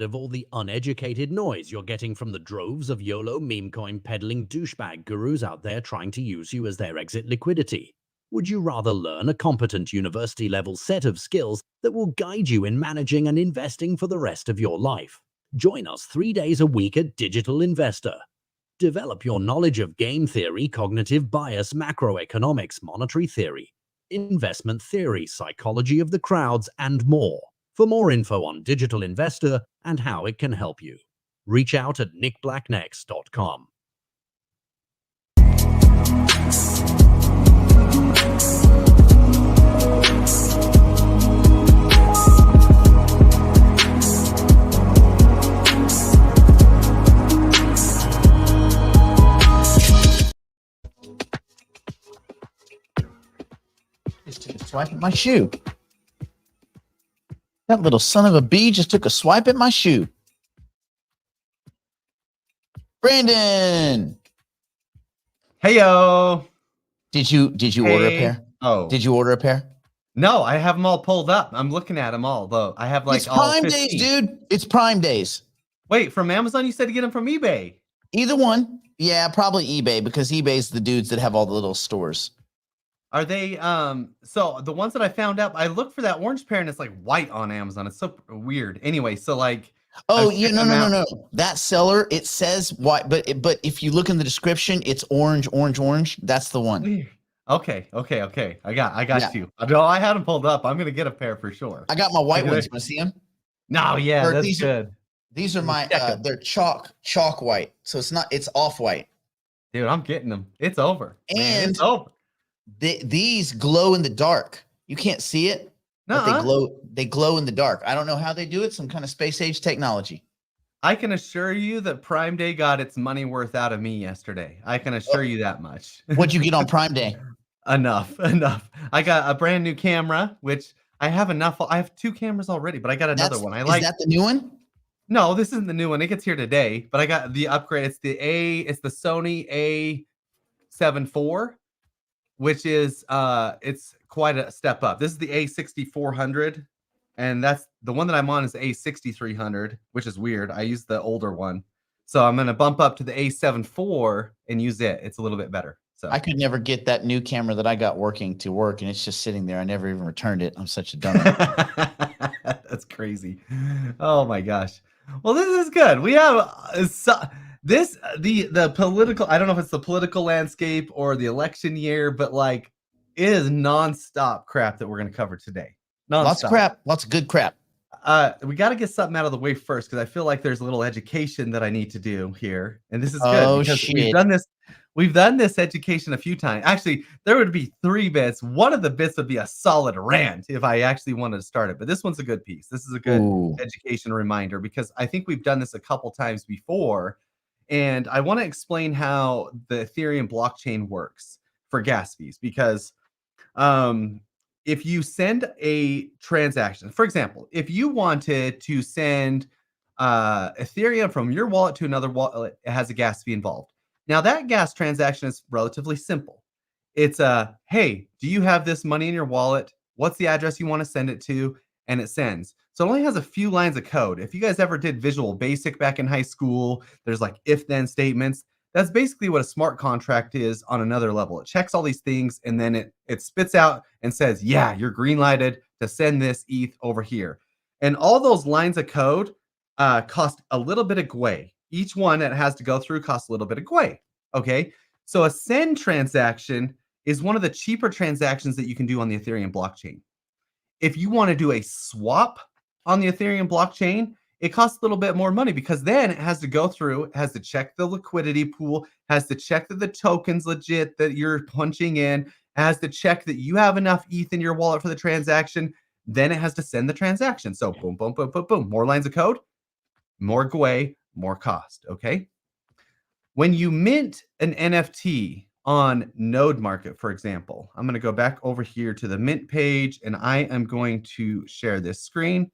of all the uneducated noise you're getting from the droves of YOLO meme coin peddling douchebag gurus out there trying to use you as their exit liquidity? Would you rather learn a competent university level set of skills that will guide you in managing and investing for the rest of your life? Join us 3 days a week at Digital Investor. Develop your knowledge of game theory, cognitive bias, macroeconomics, monetary theory, investment theory, psychology of the crowds, and more. For more info on Digital Investor and how it can help you, reach out at nickblacknext.com. Just took a swipe at my shoe. That little son of a bee just took a swipe at my shoe. Brandon, Heyo. did you order a Hey. pair? Oh, Did you order a pair? no, I have them all pulled up. I'm looking at them all, though. I have like It's all Prime 15. Days, dude. It's Prime Days. Wait, from Amazon? You said to get them from eBay. Either one. Yeah, probably eBay because eBay's the dudes that have all the little stores. Are they so the ones that I found out, I looked for that orange pair and it's like white on Amazon. It's so weird. Anyway, so like Oh, I yeah, checked no. them out. That seller, it says white, but if you look in the description, it's orange. That's the one. Weird. Okay. I got Yeah. you. No, I had them pulled up. I'm gonna get a pair for sure. I got my white Okay. ones. You want to see them? No, yeah, Or that's these are- good. These are my Check 'em. they're chalk white. So it's off white. Dude, I'm getting them. It's over. Man, And it's over. These glow in the dark. You can't see it, but they glow in the dark. I don't know how they do it, some kind of space age technology. I can assure you that Prime Day got its money worth out of me yesterday. I can assure you that much. What'd you get on Prime Day? Enough. I got a brand new camera, which I have enough. I have 2 cameras already, but I got another one. Is that the new one? No, this isn't the new one. It gets here today, but I got the upgrade. It's the Sony A7 IV, which is it's quite a step up. This is the A6400, and that's the one that I'm on is the A6300, which is weird. I use the older one. So I'm going to bump up to the A7 IV and use it. It's a little bit better. So I could never get that new camera that I got working to work, and it's just sitting there. I never even returned it. I'm such a dummy. That's crazy. Oh my gosh. Well, this is good. We have the political, I don't know if it's the political landscape or the election year, but like it is nonstop crap that we're going to cover today. Lots of crap. Lots of good crap. We got to get something out of the way first because I feel like there's a little education that I need to do here, and this is good Oh, because shit. we've done this education a few times. Actually, there would be 3 bits. One of the bits would be a solid rant if I actually wanted to start it, but this one's a good piece. This is a good Ooh. education reminder because I think we've done this a couple times before, and I want to explain how the Ethereum blockchain works for gas fees because if you send a transaction, for example, if you wanted to send Ethereum from your wallet to another wallet, it has a gas fee involved. Now, that gas transaction is relatively simple. It's hey, do you have this money in your wallet? What's the address you want to send it to? And it sends. So it only has a few lines of code. If you guys ever did Visual Basic back in high school, there's like if-then statements. That's basically what a smart contract is on another level. It checks all these things, and then it spits out and says, yeah, you're green-lighted to send this ETH over here. And all those lines of code cost a little bit of GWEI. Each one that has to go through costs a little bit of GWEI, okay? So a send transaction is one of the cheaper transactions that you can do on the Ethereum blockchain. If you want to do a swap on the Ethereum blockchain, it costs a little bit more money because then it has to go through, it has to check the liquidity pool, has to check that the token's legit that you're punching in, has to check that you have enough ETH in your wallet for the transaction. Then it has to send the transaction. So boom, boom, boom, boom, boom. More lines of code, more GWEI, more cost, okay? When you mint an NFT on Node Market, for example, I'm going to go back over here to the mint page, and I am going to share this screen.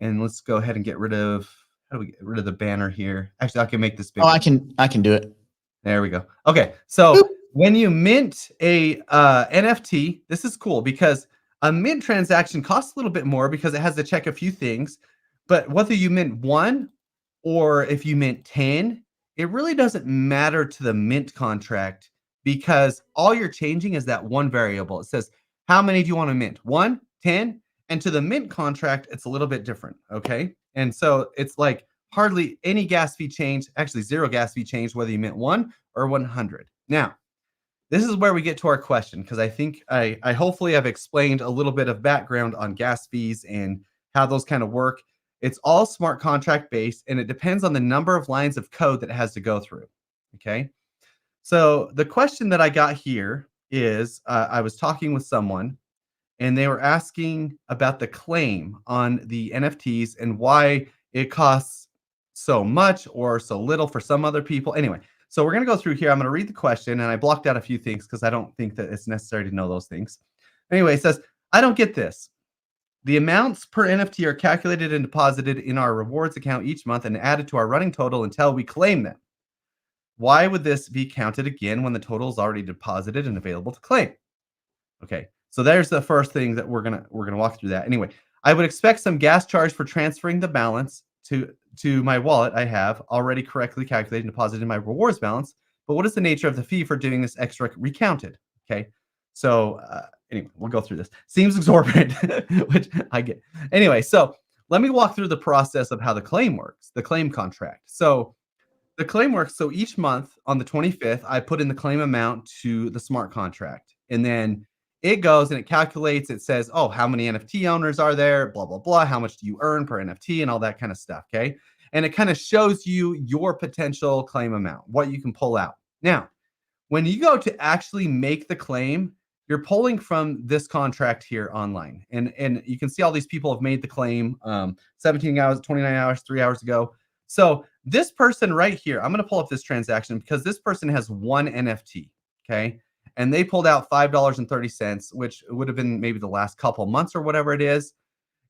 And let's go ahead and get rid of, how do we get rid of the banner here? Actually, I can make this bigger. Oh, I can do it. There we go. Okay, so when you mint a NFT, this is cool because a mint transaction costs a little bit more because it has to check a few things. But whether you mint 1 or if you mint 10, it really doesn't matter to the mint contract because all you're changing is that one variable. It says, how many do you want to mint? 1, 10? And to the mint contract, it's a little bit different, okay? And so it's like hardly any gas fee change, actually 0 gas fee change, whether you mint 1 or 100. Now, this is where we get to our question because I think I hopefully have explained a little bit of background on gas fees and how those kind of work. It's all smart contract based, and it depends on the number of lines of code that it has to go through. Okay. So the question that I got here is I was talking with someone, and they were asking about the claim on the NFTs and why it costs so much or so little for some other people. Anyway, so we're going to go through here. I'm going to read the question, and I blocked out a few things because I don't think that it's necessary to know those things. Anyway, it says, I don't get this. The amounts per NFT are calculated and deposited in our rewards account each month and added to our running total until we claim them. Why would this be counted again when the total is already deposited and available to claim? Okay, so there's the first thing that we're gonna walk through that. Anyway, I would expect some gas charge for transferring the balance to my wallet I have already correctly calculated and deposited in my rewards balance. But what is the nature of the fee for doing this extra recounted? Okay, so anyway, we'll go through this. Seems exorbitant, which I get. Anyway, so let me walk through the process of how the claim works, the claim contract. So the claim works. So each month on the 25th, I put in the claim amount to the smart contract. And then it goes and it calculates, it says, oh, how many NFT owners are there? Blah, blah, blah. How much do you earn per NFT and all that kind of stuff. Okay. And it kind of shows you your potential claim amount, what you can pull out. Now, when you go to actually make the claim, you're pulling from this contract here online. And you can see all these people have made the claim 17 hours, 29 hours, 3 hours ago. So this person right here, I'm going to pull up this transaction because this person has one NFT, okay? And they pulled out $5.30, which would have been maybe the last couple months or whatever it is.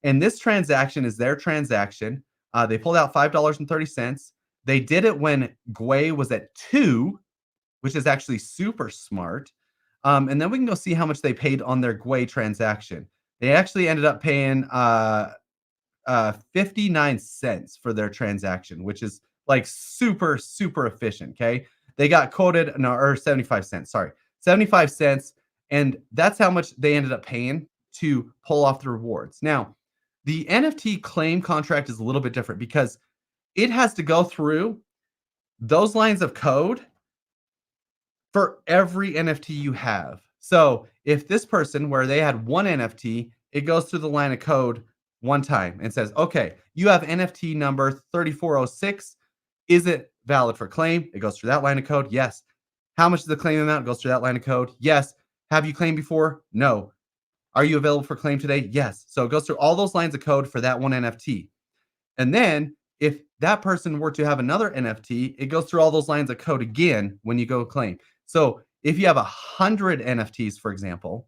And this transaction is their transaction. They pulled out $5.30. They did it when Gwei was at 2, which is actually super smart. And then we can go see how much they paid on their Gwei transaction. They actually ended up paying 59 cents for their transaction, which is like super, super efficient. Okay. They got quoted, no, or 75 cents, sorry, 75 cents. And that's how much they ended up paying to pull off the rewards. Now, the NFT claim contract is a little bit different because it has to go through those lines of code for every NFT you have. So if this person, where they had one NFT, it goes through the line of code one time and says, okay, you have NFT number 3406. Is it valid for claim? It goes through that line of code. Yes. How much is the claim amount? It goes through that line of code. Yes. Have you claimed before? No. Are you available for claim today? Yes. So it goes through all those lines of code for that one NFT. And then if that person were to have another NFT, it goes through all those lines of code again when you go claim. So if you have 100 NFTs, for example,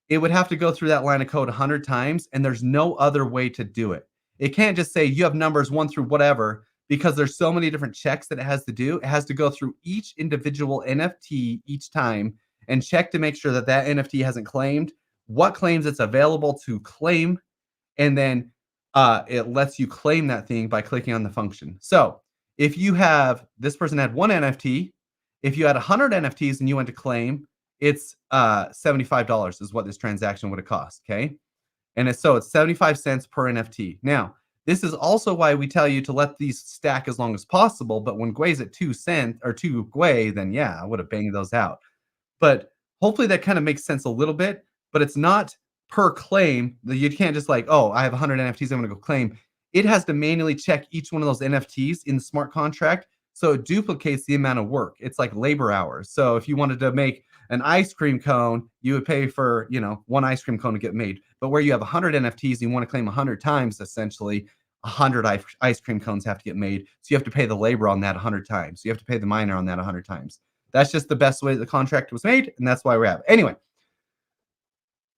it would have to go through that line of code 100 times, and there's no other way to do it. It can't just say you have numbers 1 through whatever, because there's so many different checks that it has to do. It has to go through each individual NFT each time and check to make sure that that NFT hasn't claimed, what claims it's available to claim, and then it lets you claim that thing by clicking on the function. So if you have, this person had one NFT, if you had 100 NFTs and you went to claim, it's $75 is what this transaction would have cost, okay? And it's 75 cents per NFT. Now, this is also why we tell you to let these stack as long as possible, but when Gwei's at 2 cents or 2 Gwei, then yeah, I would have banged those out. But hopefully that kind of makes sense a little bit, but it's not per claim. You can't just like, oh, I have 100 NFTs, I'm going to go claim. It has to manually check each one of those NFTs in the smart contract, so it duplicates the amount of work. It's like labor hours. So if you wanted to make an ice cream cone, you would pay for, one ice cream cone to get made. But where you have 100 NFTs and you want to claim 100 times, essentially 100 ice cream cones have to get made. So you have to pay the labor on that 100 times. So you have to pay the miner on that 100 times. That's just the best way the contract was made, and that's why we have it. Anyway,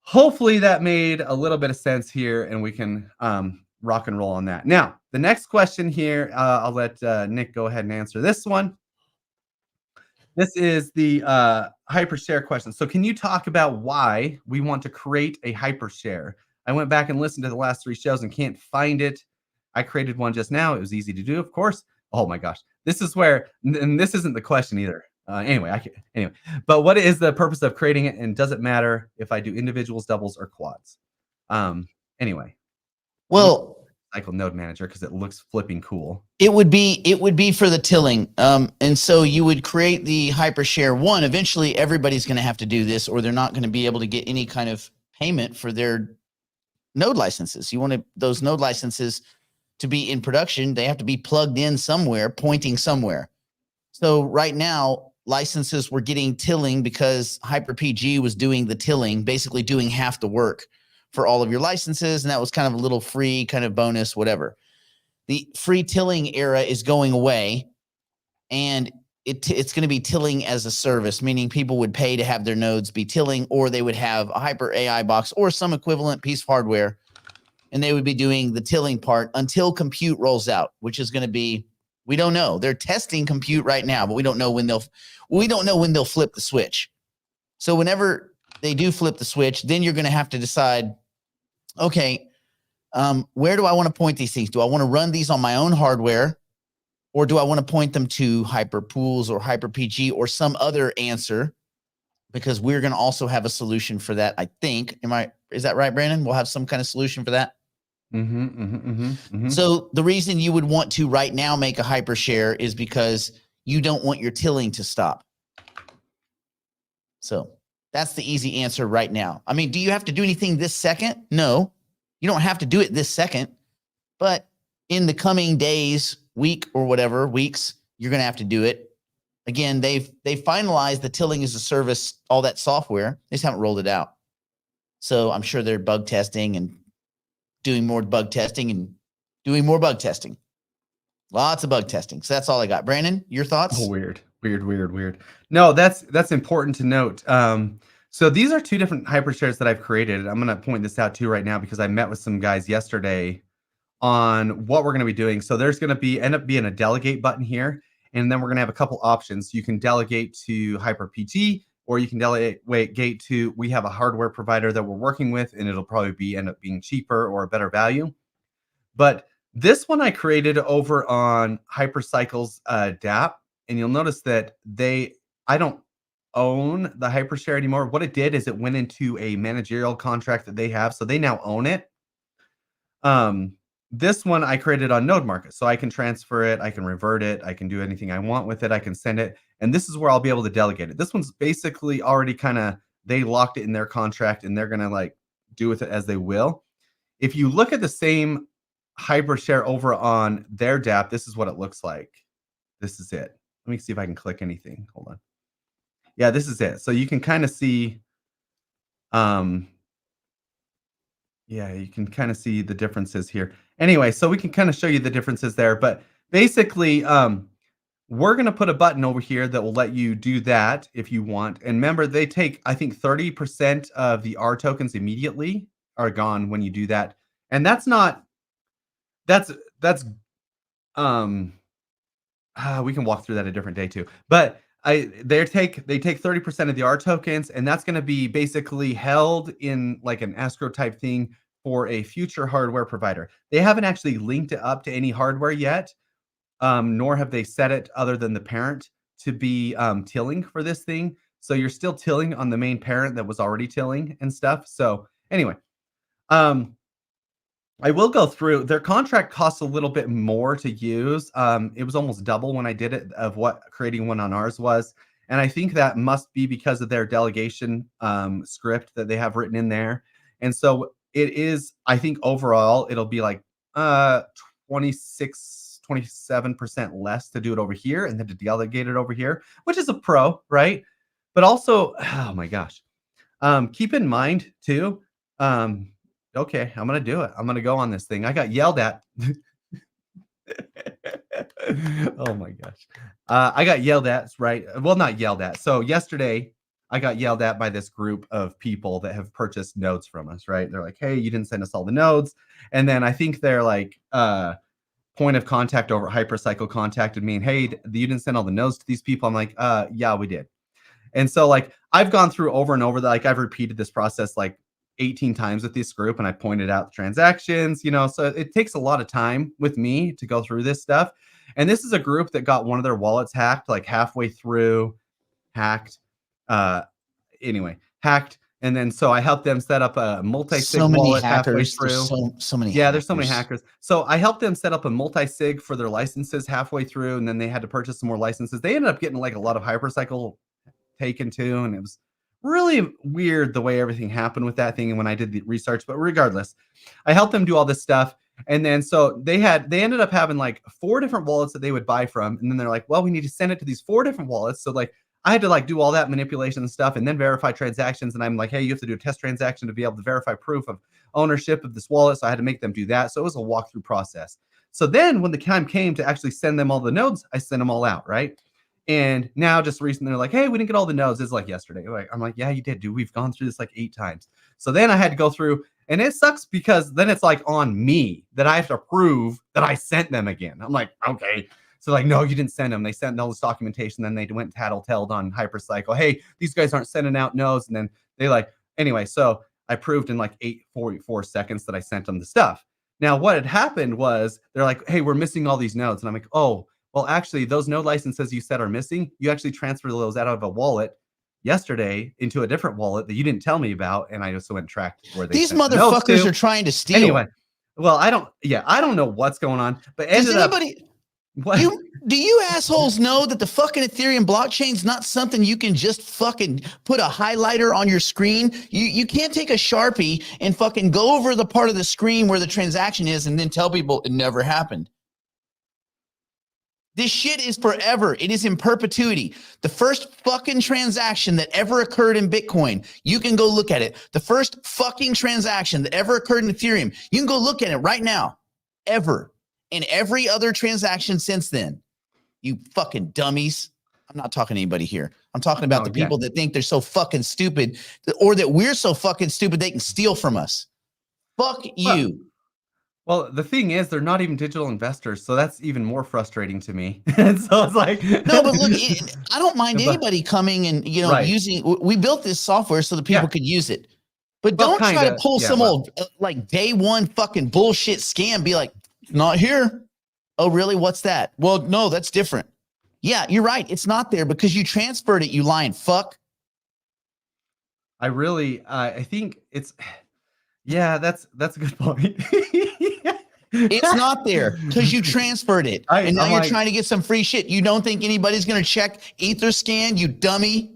hopefully that made a little bit of sense here, and we can rock and roll on that. Now, the next question here, I'll let Nick go ahead and answer this one. This is the hypershare question. So can you talk about why we want to create a hypershare? I went back and listened to the last 3 shows and can't find it. I created one just now. It was easy to do, of course. Oh my gosh. This is where, and this isn't the question either. Anyway, but what is the purpose of creating it? And does it matter if I do individuals, doubles, or quads? Anyway. Well, cycle node manager because it looks flipping cool. It would be for the tilling. And so you would create the hypershare one. Eventually everybody's going to have to do this, or they're not going to be able to get any kind of payment for their node licenses. You want those node licenses to be in production. They have to be plugged in somewhere, pointing somewhere. So right now licenses were getting tilling because HyperPG was doing the tilling, basically doing half the work for all of your licenses. And that was kind of a little free kind of bonus, whatever. The free tilling era is going away, and it's going to be tilling as a service, meaning people would pay to have their nodes be tilling, or they would have a Hyper AI box or some equivalent piece of hardware, and they would be doing the tilling part until compute rolls out, which is going to be, we don't know. They're testing compute right now, but we don't know when they'll flip the switch. So whenever they do flip the switch, then you're going to have to decide, okay, where do I want to point these things? Do I want to run these on my own hardware, or do I want to point them to HyperPools or HyperPG or some other answer? Because we're going to also have a solution for that, I think. Is that right, Brandon? We'll have some kind of solution for that. So the reason you would want to right now make a hypershare is because you don't want your tilling to stop. So that's the easy answer right now. I mean, do you have to do anything this second? No, you don't have to do it this second, but in the coming days, week or whatever, weeks, you're going to have to do it. Again, they've finalized the tilling as a service, all that software. They just haven't rolled it out. So I'm sure they're bug testing and doing more bug testing and doing more bug testing. Lots of bug testing. So that's all I got. Brandon, your thoughts? Oh, weird. No, that's important to note. So these are two different hypershares that I've created. I'm going to point this out too right now because I met with some guys yesterday on what we're going to be doing. So there's going to end up being a delegate button here. And then we're going to have a couple options. You can delegate to HyperPG, or you can delegate to, we have a hardware provider that we're working with, and it'll probably end up being cheaper or a better value. But this one I created over on Hypercycle's DApp. And you'll notice that I don't own the hypershare anymore. What it did is it went into a managerial contract that they have. So they now own it. This one I created on NodeMarket. So I can transfer it. I can revert it. I can do anything I want with it. I can send it. And this is where I'll be able to delegate it. This one's basically already they locked it in their contract, and they're going to do with it as they will. If you look at the same hypershare over on their DApp, this is what it looks like. This is it. Let me see if I can click anything. Hold on. Yeah, this is it. So you can kind of see, you can kind of see the differences here. Anyway, so we can kind of show you the differences there. But basically, we're going to put a button over here that will let you do that if you want. And remember, they take, I think, 30% of the R tokens immediately are gone when you do that. And that's not, we can walk through that a different day too. But they take 30% of the R tokens, and that's going to be basically held in like an escrow type thing for a future hardware provider. They haven't actually linked it up to any hardware yet, nor have they set it other than the parent to be tilling for this thing. So you're still tilling on the main parent that was already tilling and stuff. So anyway, I will go through. Their contract costs a little bit more to use. It was almost double when I did it of what creating one on ours was. And I think that must be because of their delegation script that they have written in there. And so it is, I think overall, it'll be like 27% less to do it over here and then to delegate it over here, which is a pro, right? But also, oh my gosh, keep in mind too, okay, I'm going to do it. I'm going to go on this thing. I got yelled at. Oh my gosh. I got yelled at, right? Well, not yelled at. So yesterday I got yelled at by this group of people that have purchased nodes from us, right? They're like, hey, you didn't send us all the nodes. And then I think they're like, point of contact over at Hypercycle contacted me and, hey, you didn't send all the nodes to these people. I'm like, yeah, we did. And so like, I've gone through over and over that, like I've repeated this process like 18 times with this group and I pointed out the transactions, so it takes a lot of time with me to go through this stuff. And this is a group that got one of their wallets hacked like halfway through, hacked. Anyway, hacked. And then so I helped them set up a multi-sig wallet halfway through. So many Yeah, there's so many hackers. So I helped them set up a multi-sig for their licenses halfway through, and then they had to purchase some more licenses. They ended up getting like a lot of Hypercycle taken too, and it was really weird the way everything happened with that thing and when I did the research. But regardless, I helped them do all this stuff. And then so they ended up having like 4 different wallets that they would buy from. And then they're like, well, we need to send it to these 4 different wallets. So like I had to like do all that manipulation and stuff and then verify transactions. And I'm like, hey, you have to do a test transaction to be able to verify proof of ownership of this wallet. So I had to make them do that. So it was a walkthrough process. So then when the time came to actually send them all the nodes, I sent them all out, right? And now just recently they're like, hey, we didn't get all the nodes. It's like yesterday. I'm like, yeah, you did, dude. We've gone through this like 8 times. So then I had to go through, and it sucks because then it's like on me that I have to prove that I sent them again. I'm like, okay. So like, no, you didn't send them. They sent all this documentation. Then they went tattletaled on Hypercycle. Hey, these guys aren't sending out nodes. And then they anyway, so I proved in like 8:44 seconds that I sent them the stuff. Now what had happened was they're like, hey, we're missing all these nodes. And I'm like, oh, well, actually, those node licenses you said are missing, you actually transferred those out of a wallet yesterday into a different wallet that you didn't tell me about. And I just went and tracked where they These sent the nodes motherfuckers to. are trying to steal. Anyway, well, I don't know what's going on, but Does anybody... What? Do you assholes know that the fucking Ethereum blockchain is not something you can just fucking put a highlighter on your screen? You can't take a Sharpie and fucking go over the part of the screen where the transaction is and then tell people it never happened. This shit is forever. It is in perpetuity. The first fucking transaction that ever occurred in Bitcoin, you can go look at it. The first fucking transaction that ever occurred in Ethereum, you can go look at it right now. Ever. And every other transaction since then. You fucking dummies. I'm not talking to anybody here. I'm talking about the people that think they're so fucking stupid, or that we're so fucking stupid they can steal from us. Fuck you. Well, the thing is, they're not even digital investors, so that's even more frustrating to me. And so it's like, no, but look, I don't mind anybody coming and using. We built this software so that people could use it, but don't try to pull some old like day one fucking bullshit scam. Be like, not here. Oh, really? What's that? Well, no, that's different. Yeah, you're right. It's not there because you transferred it. You lying fuck. I think it's. Yeah, that's a good point. It's not there because you transferred it. And now you're trying to get some free shit. You don't think anybody's going to check Etherscan, you dummy?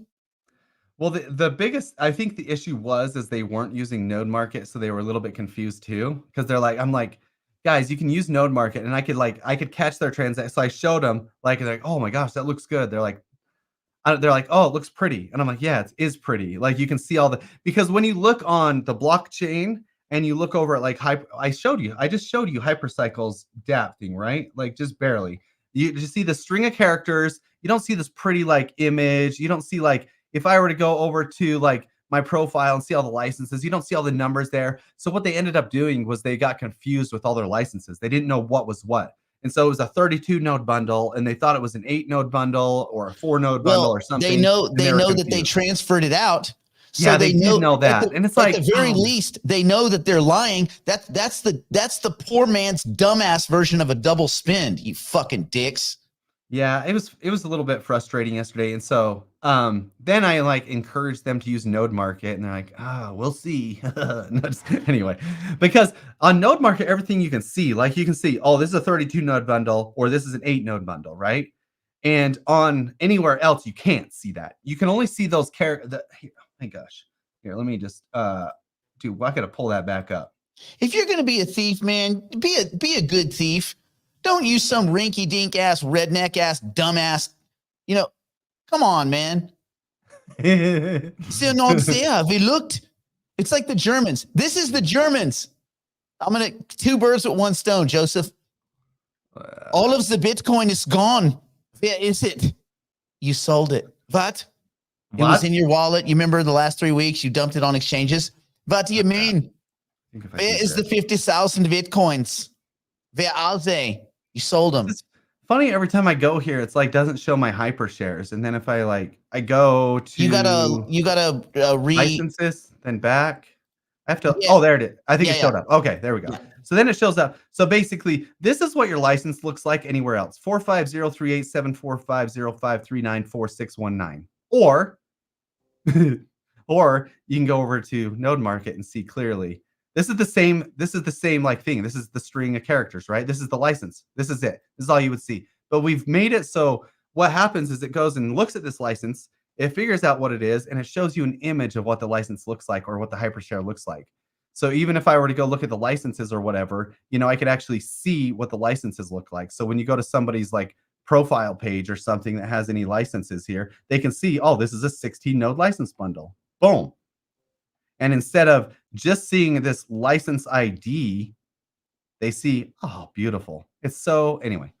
Well, the biggest, I think the issue is they weren't using Node Market, so they were a little bit confused too. Because they're like, I'm like, guys, you can use Node Market, and I could catch their transaction. So I showed them, like, they're like, oh my gosh, that looks good. They're like, oh, it looks pretty. And I'm like, yeah, it is pretty. Like you can see because when you look on the blockchain and you look over at like I just showed you Hypercycle's DApp thing, right? Like just barely. You just see the string of characters. You don't see this pretty like image. You don't see like, if I were to go over to like my profile and see all the licenses, you don't see all the numbers there. So what they ended up doing was they got confused with all their licenses. They didn't know what was what. And so it was a 32 node bundle, and they thought it was an 8 node bundle or a 4 node bundle or something. They know that they transferred it out. So yeah, they did know that. And it's like, at the very least, they know that they're lying. That's the poor man's dumbass version of a double spend, you fucking dicks. Yeah, it was a little bit frustrating yesterday. And so then I like encouraged them to use Node Market, and they're like, we'll see. Anyway, because on Node Market, everything you can see, like you can see, oh, this is a 32 node bundle, or this is an 8 node bundle, right? And on anywhere else, you can't see that. You can only see those characters. Oh my gosh. Here, let me just I gotta pull that back up. If you're gonna be a thief, man, be a good thief. Don't use some rinky-dink ass, redneck ass, dumbass. Come on, man. C'est non sehr. We looked. It's like the Germans. This is the Germans. I'm gonna 2 birds with 1 stone, Joseph. All of the Bitcoin is gone. Where is it? You sold it. What? It was in your wallet. You remember the last 3 weeks you dumped it on exchanges? What do you mean? Where is the 50,000 Bitcoins? Where are they? You sold them. It's funny, every time I go here, it's like doesn't show my hyper shares, and then if I go to you gotta licenses, then back, I have to. Yeah. Oh, there it is. I think Yeah, it showed up. Okay, there we go. Yeah. So then it shows up. So basically, this is what your license looks like anywhere else. 450387450539461 or or you can go over to Node Market and see clearly. This is the same like thing. This is the string of characters, right? This is the license. This is it. This is all you would see. But we've made it so what happens is it goes and looks at this license, it figures out what it is, and it shows you an image of what the license looks like or what the hypershare looks like. So even if I were to go look at the licenses or whatever, I could actually see what the licenses look like. So when you go to somebody's like profile page or something that has any licenses here, they can see, oh, this is a 16 node license bundle. Boom. And instead of just seeing this license ID, they see, oh, beautiful. It's so, anyway,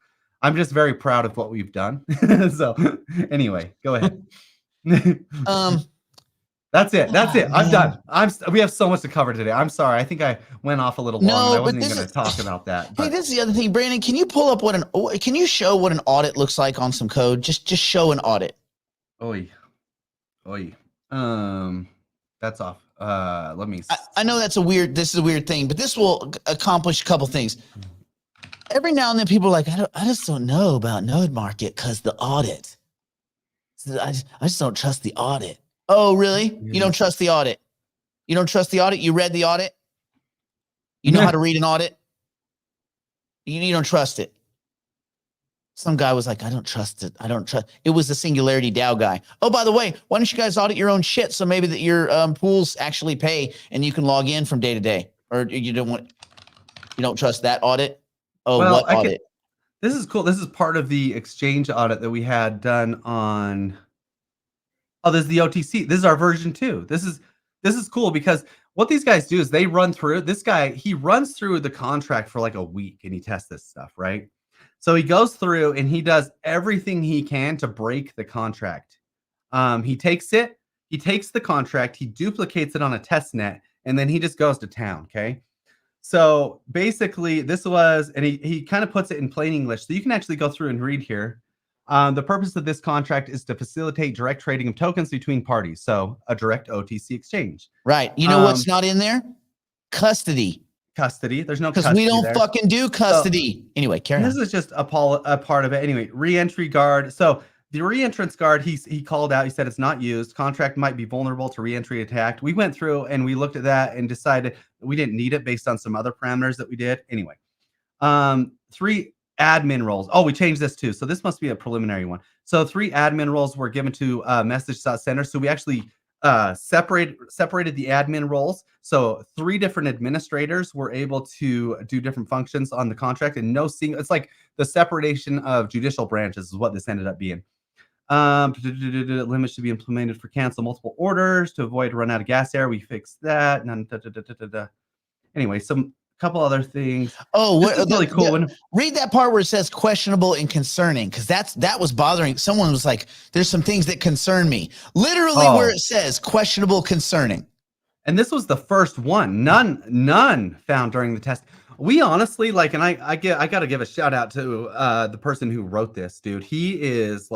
I'm just very proud of what we've done. So anyway, go ahead. That's it. I'm done. We have so much to cover today. I'm sorry. I think I went off a little long. I wasn't even going to talk about that. Hey, this is the other thing, Brandon. Can you pull up can you show what an audit looks like on some code? Just show an audit. Oy. That's off. Let me. I know this is a weird thing, but this will accomplish a couple things. Every now and then people are like, I just don't know about Node Market because the audit. I just don't trust the audit. Oh, really? You don't trust the audit? You don't trust the audit? You read the audit? You know how to read an audit? You don't trust it. Some guy was like, I don't trust it. It was the Singularity DAO guy. Oh, by the way, why don't you guys audit your own shit so maybe that your pools actually pay and you can log in from day to day? Or you don't trust that audit? Oh, well, what audit? This is cool. This is part of the exchange audit that we had done on. Oh, this is the OTC. This is our version 2. This is cool because what these guys do is they run through. This guy, he runs through the contract for like a week and he tests this stuff, right? So he goes through and he does everything he can to break the contract. He takes the contract, he duplicates it on a test net, and then he just goes to town, okay? So basically this was, and he kind of puts it in plain English, so you can actually go through and read here. The purpose of this contract is to facilitate direct trading of tokens between parties. So a direct OTC exchange. Right. You know what's not in there? Custody. There's no custody. Because we don't fucking do custody. So, anyway, carry on. This is just a part of it. Anyway, re-entry guard. So the re-entrance guard, he called out, he said it's not used. Contract might be vulnerable to re-entry attack. We went through and we looked at that and decided we didn't need it based on some other parameters that we did. Anyway, 3 admin roles. Oh, we changed this too. So this must be a preliminary one. So 3 admin roles were given to message.center. So we actually separated the admin roles. So 3 different administrators were able to do different functions on the contract and it's like the separation of judicial branches is what this ended up being. Limits should be implemented for cancel multiple orders to avoid run out of gas air. We fixed that. Anyway, couple other things. Oh, this is really cool. Read that part where it says questionable and concerning, because that was bothering. Someone was like, "There's some things that concern me." Literally, where it says questionable, concerning. And this was the first one. None found during the test. We honestly and I got to give a shout out to the person who wrote this, dude. He is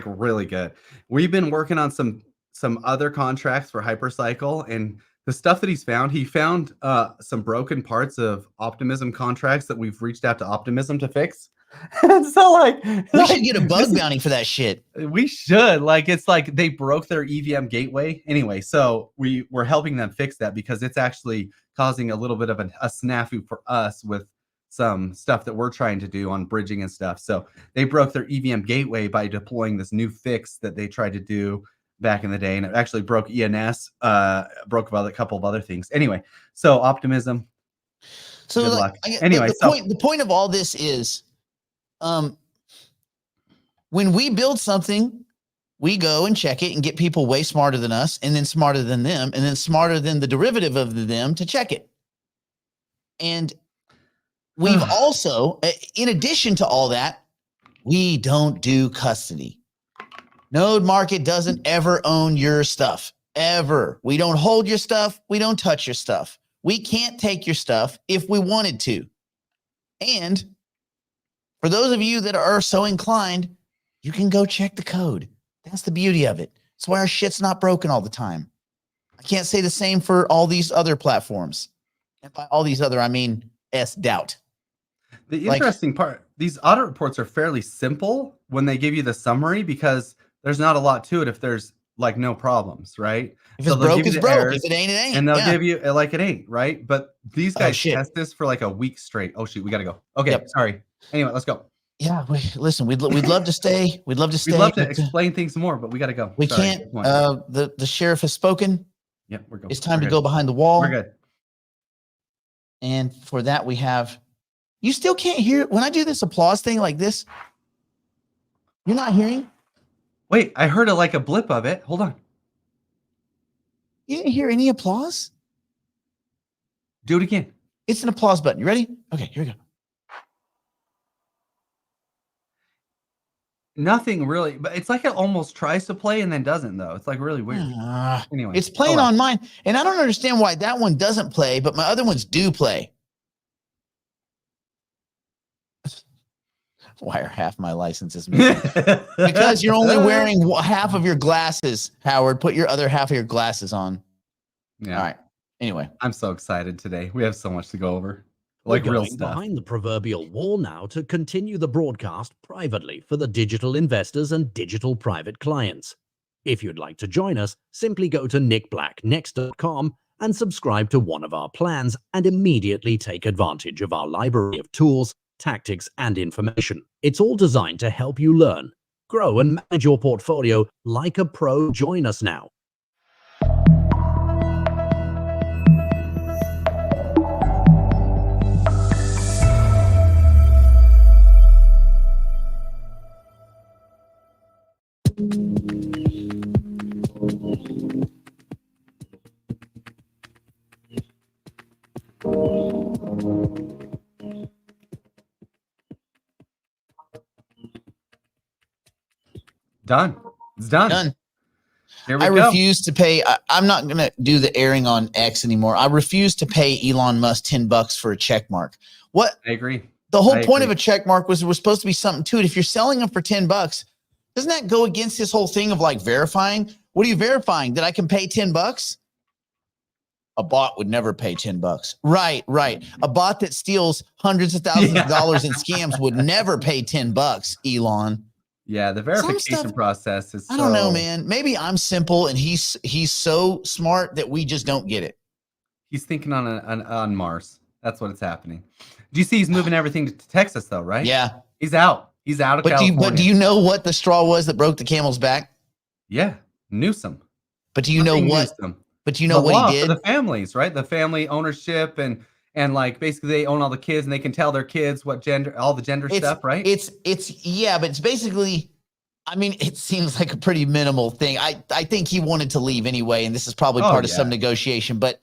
really good. We've been working on some other contracts for Hypercycle, and the stuff that he found some broken parts of Optimism contracts that we've reached out to Optimism to fix. And so we should get a bug bounty for that shit. We should. It's like they broke their EVM gateway. Anyway, so we're helping them fix that because it's actually causing a little bit of a snafu for us with some stuff that we're trying to do on bridging and stuff. So they broke their EVM gateway by deploying this new fix that they tried to do back in the day, and it actually broke ENS, broke about a couple of other things. Anyway, so Optimism. So good luck. Anyway, the point of all this is, when we build something, we go and check it and get people way smarter than us, and then smarter than them, and then smarter than the derivative of them to check it. And we've also, in addition to all that, we don't do custody. Node Market doesn't ever own your stuff, ever. We don't hold your stuff. We don't touch your stuff. We can't take your stuff if we wanted to. And for those of you that are so inclined, you can go check the code. That's the beauty of it. That's why our shit's not broken all the time. I can't say the same for all these other platforms. And by all these other, I mean Doubt. The Like- interesting part, these audit reports are fairly simple when they give you the summary because there's not a lot to it if there's like no problems, right? If So it's they'll broke, give you it's the broke. errors, If it ain't, it ain't. and they'll Yeah. give you like it ain't, right? But these Oh, guys shit. test this for like a week straight. Oh shoot, we gotta go. Okay, Yep. sorry. Anyway, let's go. Yeah, listen, we'd love to stay. We'd love to stay. We'd love to but, explain things more, but we gotta go. we Sorry, can't. good point. The sheriff has spoken. Yep, we're going. It's time to go behind the wall. We're good. And for that, we have. You still can't hear when I do this applause thing like this. You're not hearing. Wait, I heard like a blip of it. Hold on. You didn't hear any applause. Do it again. It's an applause button. You ready? Okay, here we go. Nothing really, but it's like it almost tries to play and then doesn't though. It's like really weird. Anyway, It's playing hold on mine, and I don't understand why that one doesn't play, but my other ones do play. Why are half my licenses missing? Because you're only wearing half of your glasses, Howard. Put your other half of your glasses on. Yeah, All right. Anyway, I'm so excited today. We have so much to go over, We're like real going stuff. behind the proverbial wall now to continue the broadcast privately for the digital investors and digital private clients. If you'd like to join us, simply go to nickblacknext.com and subscribe to one of our plans and immediately take advantage of our library of tools, tactics, and information. It's all designed to help you learn, grow, and manage your portfolio like a pro. Join us now. Done. It's done. done. Here we I go. refuse to pay. I'm not going to do the airing on X anymore. I refuse to pay Elon Musk $10 for a check mark. What I agree. the whole I point of agree. a check mark was there was supposed to be something to it. If you're selling them for $10, doesn't that go against this whole thing of like verifying? What are you verifying? That I can pay $10? A bot would never pay $10. Right. A bot that steals hundreds of thousands of dollars in scams would never pay $10, Elon. Yeah, the verification stuff- process is. I don't know, so- man. Maybe I'm simple and he's so smart that we just don't get it. He's thinking on Mars. That's what it's happening. Do you see he's moving everything to Texas though, right? Yeah. He's out. He's out of California. Do you know what the straw was that broke the camel's back? Yeah, Newsom. But do you know Nothing what? Newsom. But do you know The what law he for did? the families, right? The family ownership and like basically they own all the kids and they can tell their kids what gender, all the gender stuff, right? It's yeah, but it's basically. I mean, it seems like a pretty minimal thing. I think he wanted to leave anyway, and this is probably part of some negotiation. But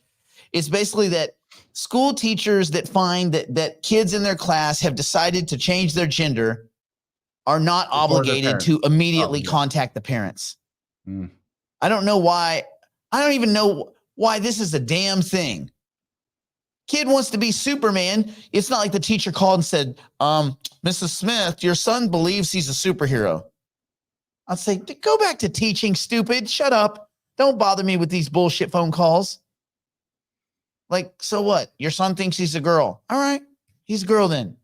it's basically that school teachers that find that kids in their class have decided to change their gender are not Before their obligated parents. to immediately Oh, yeah. contact the parents. Mm. I don't know why. I don't even know why this is a damn thing. Kid wants to be Superman. It's not like the teacher called and said, Mrs. Smith, your son believes he's a superhero. I'd say, go back to teaching, stupid. Shut up. Don't bother me with these bullshit phone calls. Like, so what? Your son thinks he's a girl. All right. He's a girl then.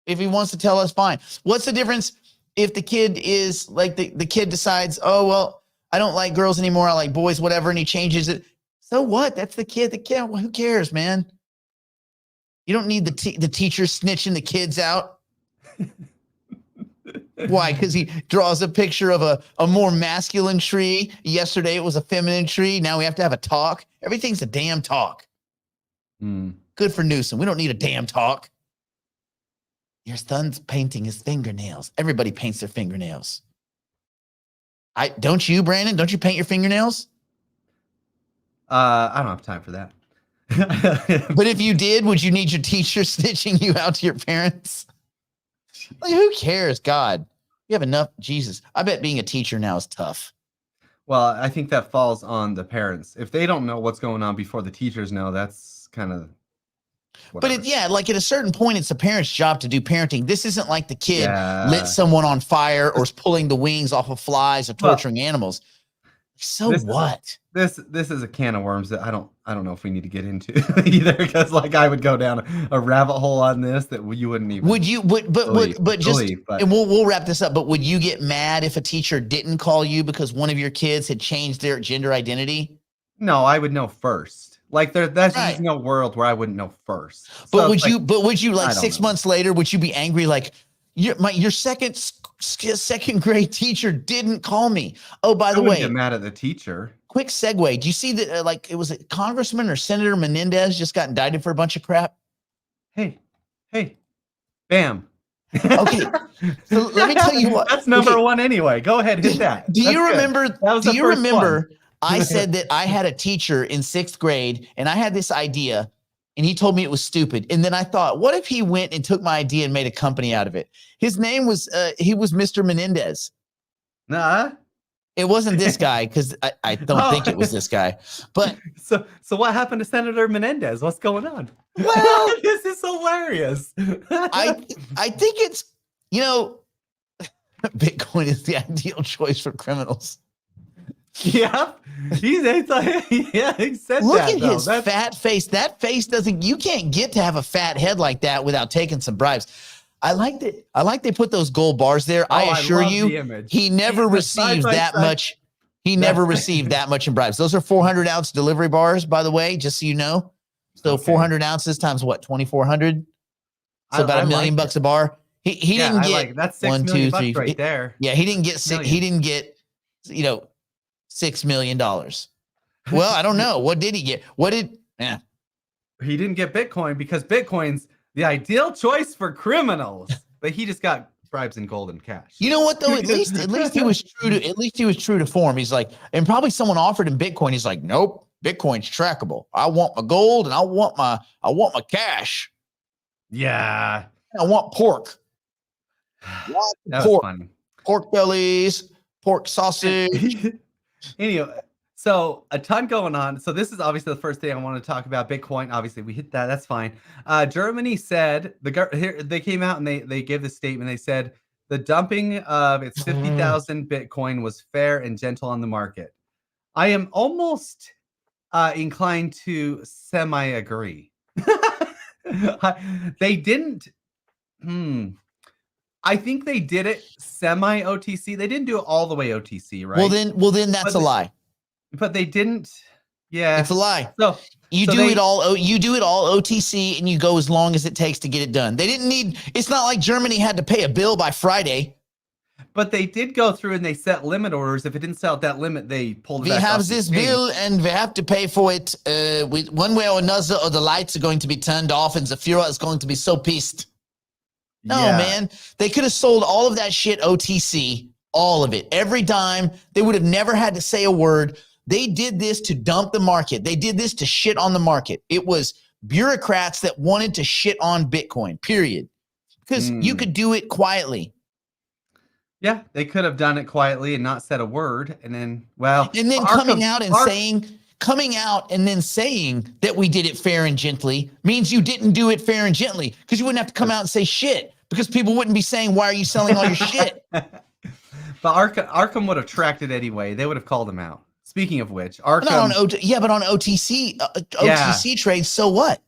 If he wants to tell us, fine. What's the difference if the kid is like the kid decides, oh, well, I don't like girls anymore. I like boys, whatever. And he changes it. So what? That's the kid. The kid. Who cares, man? You don't need the teacher snitching the kids out. Why? Because he draws a picture of a more masculine tree. Yesterday it was a feminine tree. Now we have to have a talk. Everything's a damn talk. Mm. Good for Newsom. We don't need a damn talk. Your son's painting his fingernails. Everybody paints their fingernails. Don't you, Brandon? Don't you paint your fingernails? I don't have time for that. But if you did, would you need your teacher snitching you out to your parents? Like, who cares? God, you have enough. Jesus, I bet being a teacher now is tough. Well, I think that falls on the parents. If they don't know what's going on before the teachers know, that's kind of. But like at a certain point, it's the parent's job to do parenting. This isn't like the kid Yeah. lit someone on fire or is pulling the wings off of flies or torturing animals. So This is- what? this is a can of worms that I don't know if we need to get into either, because like I would go down a rabbit hole on this that you wouldn't even Would you but just believe, but and we'll wrap this up, but would you get mad if a teacher didn't call you because one of your kids had changed their gender identity? no, I would know first. Like that's Right. just no world where I wouldn't know first. But So would it's you like, but would you like I don't 6 know. months later would you be angry like your second grade teacher didn't call me? Oh, by I the wouldn't get way, mad at the teacher. quick segue. Do you see that like it was a Congressman or Senator Menendez just got indicted for a bunch of crap? Hey, bam. Okay. So let me tell you what. That's number Okay. one anyway. Go ahead, hit that. Do That's you good. remember? That was Do the you first remember? one. I said that I had a teacher in 6th grade, and I had this idea, and he told me it was stupid. And then I thought, what if he went and took my idea and made a company out of it? His name was he was Mr. Menendez. Nah. It wasn't this guy because I don't think it was this guy. But So what happened to Senator Menendez? What's going on? Well- this is hilarious. I think it's Bitcoin is the ideal choice for criminals. yeah, it's like, yeah, he said Look that. at though. his That's- fat face. That face doesn't. You can't get to have a fat head like that without taking some bribes. I like that. I like they put those gold bars there. Oh, I assure love you, the image. he never He's side received by that side. much. He never received that much in bribes. Those are 400-ounce delivery bars, by the way, just so you know. So Okay. 400 ounces times what? 2,400. So about I $1 million like bucks a bar. He Yeah, didn't I get like that's $6 1, million 2, 3, right there. Yeah, he didn't get six. He Million. didn't get $6 million. Well, I don't know. What did he get? What did? Yeah. He didn't get Bitcoin because Bitcoin's the ideal choice for criminals, but he just got bribes in gold and cash. You know what though? At least he was true to form. He's like, and probably someone offered him Bitcoin. He's like, nope, Bitcoin's trackable. I want my gold and I want my cash. Yeah, I want pork. Lots of that was pork, funny. pork bellies, pork sausage. Anyway, so a ton going on. So this is obviously the first thing I want to talk about. Bitcoin. Obviously, we hit that. That's fine. Germany said they came out and they gave the statement. They said the dumping of its 50,000 Bitcoin was fair and gentle on the market. I am almost inclined to semi-agree. They didn't. I think they did it semi OTC. They didn't do it all the way OTC, right? Well then that's But a lie. but they didn't. Yeah. It's a lie. So You So do they- it all OTC and you go as long as it takes to get it done. They didn't need. It's not like Germany had to pay a bill by Friday. but they did go through and they set limit orders. If it didn't sell at that limit, they pulled it We back have off the this exchange. bill and we have to pay for it. With one way or another, or the lights are going to be turned off and the Führer is going to be so pissed. No, Yeah. man. They could have sold all of that shit OTC, all of it, every dime. They would have never had to say a word. They did this to dump the market. They did this to shit on the market. It was bureaucrats that wanted to shit on Bitcoin, period. Because you could do it quietly. Yeah, they could have done it quietly and not said a word, and then And then Arkham- coming out and Ark- saying that we did it fair and gently means you didn't do it fair and gently, because you wouldn't have to come out and say shit, because people wouldn't be saying, why are you selling all your shit? But Arkham would have tracked it anyway. They would have called him out. Speaking of which, Not Arkham. but on OTC trades, so what?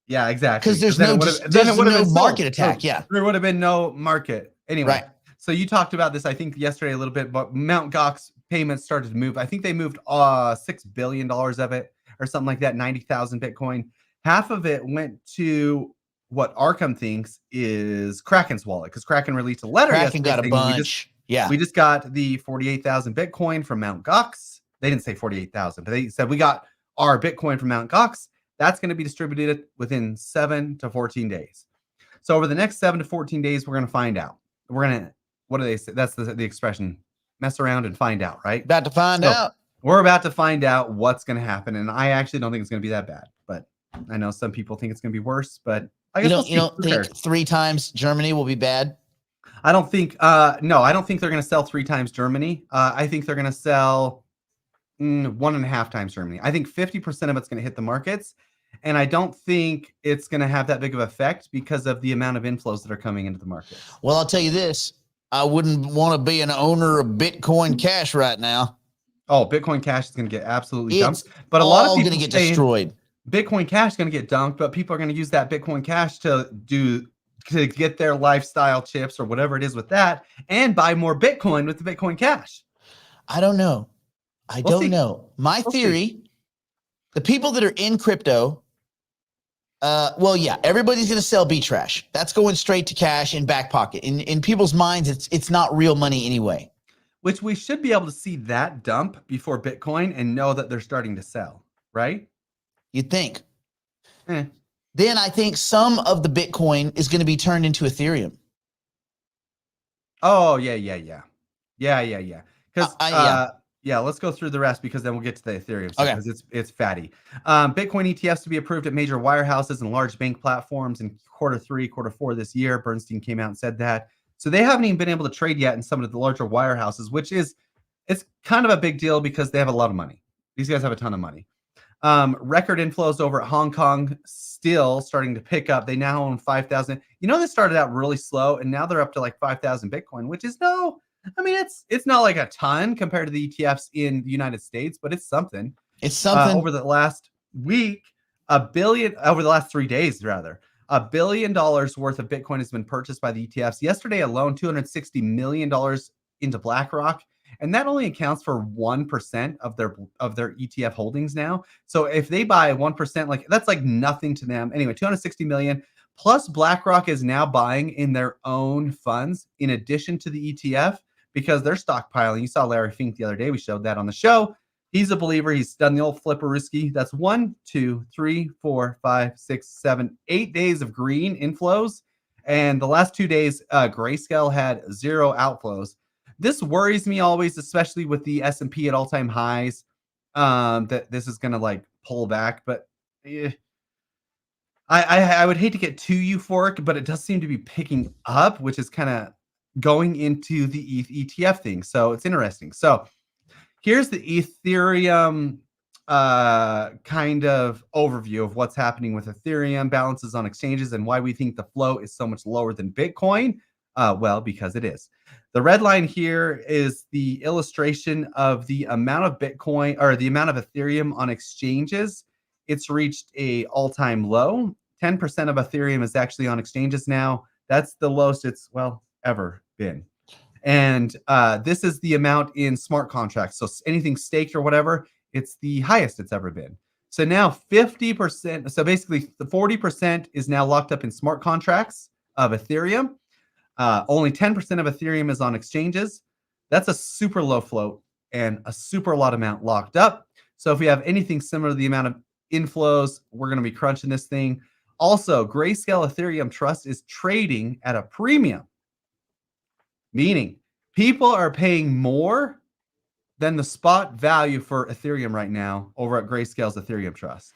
Yeah, exactly. Because there's Then no it would've- then it would've been market sold. attack. So Yeah. there would have been no market anyway. Right. So you talked about this, I think, yesterday a little bit, but Mt. Gox payments started to move. I think they moved $6 billion of it or something like that, 90,000 Bitcoin. Half of it went to what Arkham thinks is Kraken's wallet, because Kraken released a letter. Kraken got a yesterday saying, bunch. Yeah. We just got the 48,000 Bitcoin from Mt. Gox. They didn't say 48,000, but they said we got our Bitcoin from Mt. Gox. That's going to be distributed within 7 to 14 days. So over the next 7 to 14 days, we're going to find out. We're going to, what do they say? That's the expression, mess around and find out, right? About to find So, out. We're about to find out what's going to happen. And I actually don't think it's going to be that bad, but I know some people think it's going to be worse, but I You guess don't, you don't think 3 times Germany will be bad? I don't think, no, I don't think they're going to sell 3 times Germany. I think they're going to sell 1.5 times Germany. I think 50% of it's going to hit the markets. And I don't think it's going to have that big of effect because of the amount of inflows that are coming into the market. Well, I'll tell you this. I wouldn't want to be an owner of Bitcoin Cash right now. Oh, Bitcoin Cash is going to get absolutely It's dumped. But a lot of all people going to get saying destroyed. Bitcoin Cash is going to get dumped, but people are going to use that Bitcoin Cash to get their lifestyle chips or whatever it is with that, and buy more Bitcoin with the Bitcoin Cash. I don't know. I We'll don't see. know. My We'll see. theory, the people that are in crypto, well, yeah, everybody's going to sell B trash. That's going straight to cash in back pocket. In people's minds, it's not real money anyway. Which we should be able to see that dump before Bitcoin and know that they're starting to sell, right? You'd think. Eh. Then I think some of the Bitcoin is going to be turned into Ethereum. Oh, yeah. Because Yeah. let's go through the rest because then we'll get to the Ethereum stuff Okay. because it's fatty. Bitcoin ETFs to be approved at major wirehouses and large bank platforms in Q3, Q4 this year. Bernstein came out and said that. So they haven't even been able to trade yet in some of the larger wirehouses, it's kind of a big deal because they have a lot of money. These guys have a ton of money. Record inflows over at Hong Kong still starting to pick up. They now own 5,000. They started out really slow and now they're up to like 5,000 Bitcoin, which is it's not like a ton compared to the ETFs in the United States, but it's something. It's something. Over the last week, over the last 3 days, rather, $1 billion worth of Bitcoin has been purchased by the ETFs. Yesterday alone, $260 million into BlackRock. And that only accounts for 1% of their ETF holdings now. So if they buy 1%, that's like nothing to them. Anyway, 260 million plus BlackRock is now buying in their own funds in addition to the ETF because they're stockpiling. You saw Larry Fink the other day. We showed that on the show. He's a believer. He's done the old flipperisky. That's 1, 2, 3, 4, 5, 6, 7, 8 days of green inflows. And the last 2 days, Grayscale had 0 outflows. This worries me always, especially with the S&P at all-time highs, that this is going to pull back. But I would hate to get too euphoric, but it does seem to be picking up, which is kind of going into the ETF thing. So it's interesting. So here's the Ethereum kind of overview of what's happening with Ethereum, balances on exchanges, and why we think the flow is so much lower than Bitcoin. Well, because it is. The red line here is the illustration of the amount of Bitcoin or the amount of Ethereum on exchanges. It's reached a all-time low. 10% of Ethereum is actually on exchanges now. That's the lowest it's, ever been. And this is the amount in smart contracts. So anything staked or whatever, it's the highest it's ever been. So now 50%, so basically the 40% is now locked up in smart contracts of Ethereum. Only 10% of Ethereum is on exchanges. That's a super low float and a super lot amount locked up. So if we have anything similar to the amount of inflows, we're going to be crunching this thing. Also, Grayscale Ethereum Trust is trading at a premium, meaning people are paying more than the spot value for Ethereum right now over at Grayscale's Ethereum Trust,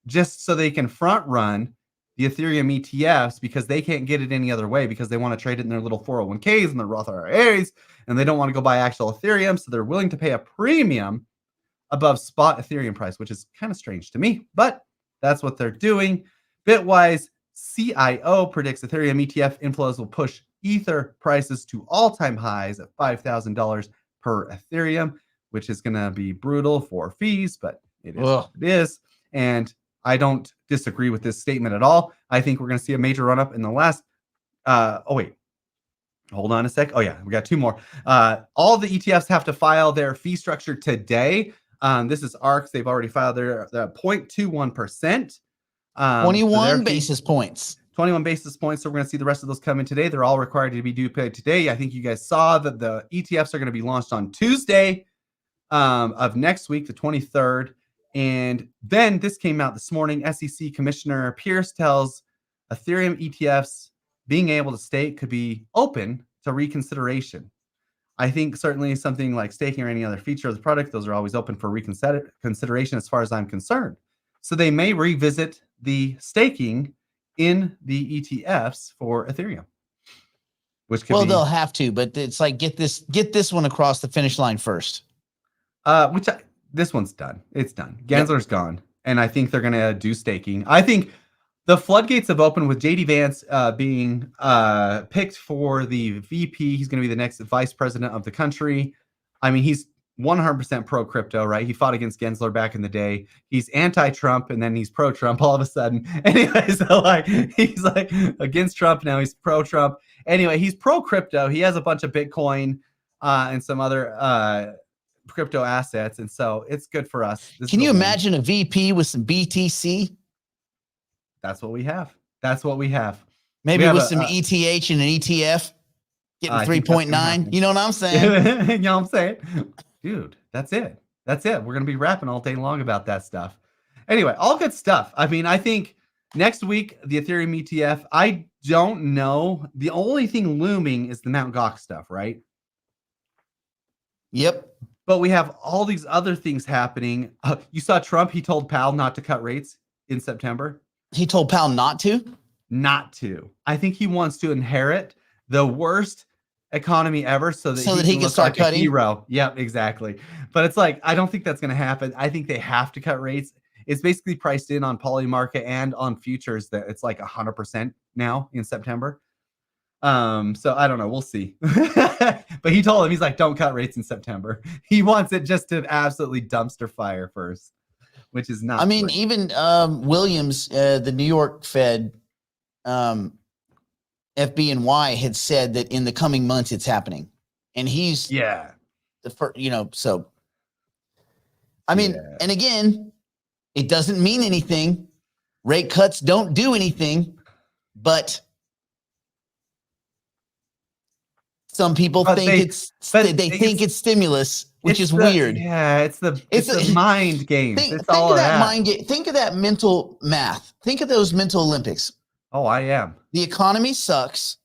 just so they can front run the Ethereum ETFs because they can't get it any other way because they want to trade it in their little 401ks and their Roth IRAs, and they don't want to go buy actual Ethereum, so they're willing to pay a premium above spot Ethereum price, which is kind of strange to me, but that's what they're doing. Bitwise CIO predicts Ethereum ETF inflows will push Ether prices to all-time highs at $5,000 per Ethereum, which is going to be brutal for fees, but it is what it is. And I don't disagree with this statement at all. I think we're going to see a major run-up in the last... hold on a sec. Oh, yeah, we got 2 more. All the ETFs have to file their fee structure today. This is ARKS. They've already filed their 0.21%. 21 basis points. 21 basis points. So we're going to see the rest of those come in today. They're all required to be due paid today. I think you guys saw that the ETFs are going to be launched on Tuesday of next week, the 23rd. And then this came out this morning. SEC Commissioner Pierce tells Ethereum ETFs being able to stake could be open to reconsideration. I think certainly something like staking or any other feature of the product, those are always open for reconsideration as far as I'm concerned. So they may revisit the staking in the ETFs for Ethereum, which could they'll have to, but it's like get this one across the finish line first. This one's done. It's done. Gensler's gone, and I think they're going to do staking. I think the floodgates have opened with JD Vance being picked for the VP. He's going to be the next vice president of the country. I mean, he's 100% pro crypto, right? He fought against Gensler back in the day. He's anti-Trump and then he's pro-Trump all of a sudden. Anyway, so like he's like against Trump, now he's pro-Trump. Anyway, he's pro-crypto. He has a bunch of Bitcoin and some other crypto assets, and so it's good for us. Can you imagine a VP with some BTC? That's what we have. That's what we have. Maybe with some ETH and an ETF, getting 3.9. You know what I'm saying? You know what I'm saying? Dude, that's it. That's it. We're going to be rapping all day long about that stuff. Anyway, all good stuff. I mean, I think next week, the Ethereum ETF, I don't know. The only thing looming is the Mt. Gox stuff, right? Yep. But we have all these other things happening. You saw Trump. He told Powell not to cut rates in September. He told Powell not to? Not to. I think he wants to inherit the worst economy ever so that he can start like cutting. A hero. Yep, exactly. But it's like, I don't think that's going to happen. I think they have to cut rates. It's basically priced in on Polymarket and on futures that it's like 100% now in September. So I don't know. We'll see. But he told him, he's like, don't cut rates in September. He wants it just to absolutely dumpster fire first, which is not. I mean, great. Even Williams, the New York Fed, FBNY had said that in the coming months it's happening, and he's the first, so I mean, and again, it doesn't mean anything. Rate cuts don't do anything, but some people think it's stimulus, which is weird. Yeah, it's a mind game. Think of that mind game. Think of that mental math. Think of those mental Olympics. Oh, I am. The economy sucks,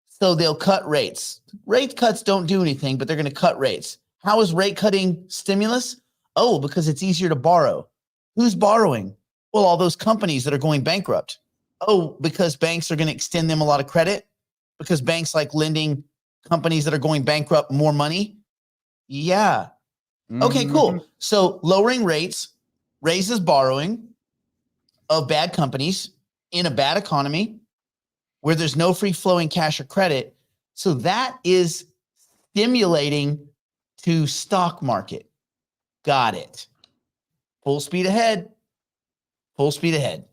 so they'll cut rates. Rate cuts don't do anything, but they're going to cut rates. How is rate cutting stimulus? Oh, because it's easier to borrow. Who's borrowing? Well, all those companies that are going bankrupt. Oh, because banks are going to extend them a lot of credit? Because banks like lending companies that are going bankrupt more money? Yeah. Okay, cool. So lowering rates raises borrowing of bad companies in a bad economy where there's no free flowing cash or credit. So that is stimulating to stock market. Got it. Full speed ahead. Full speed ahead.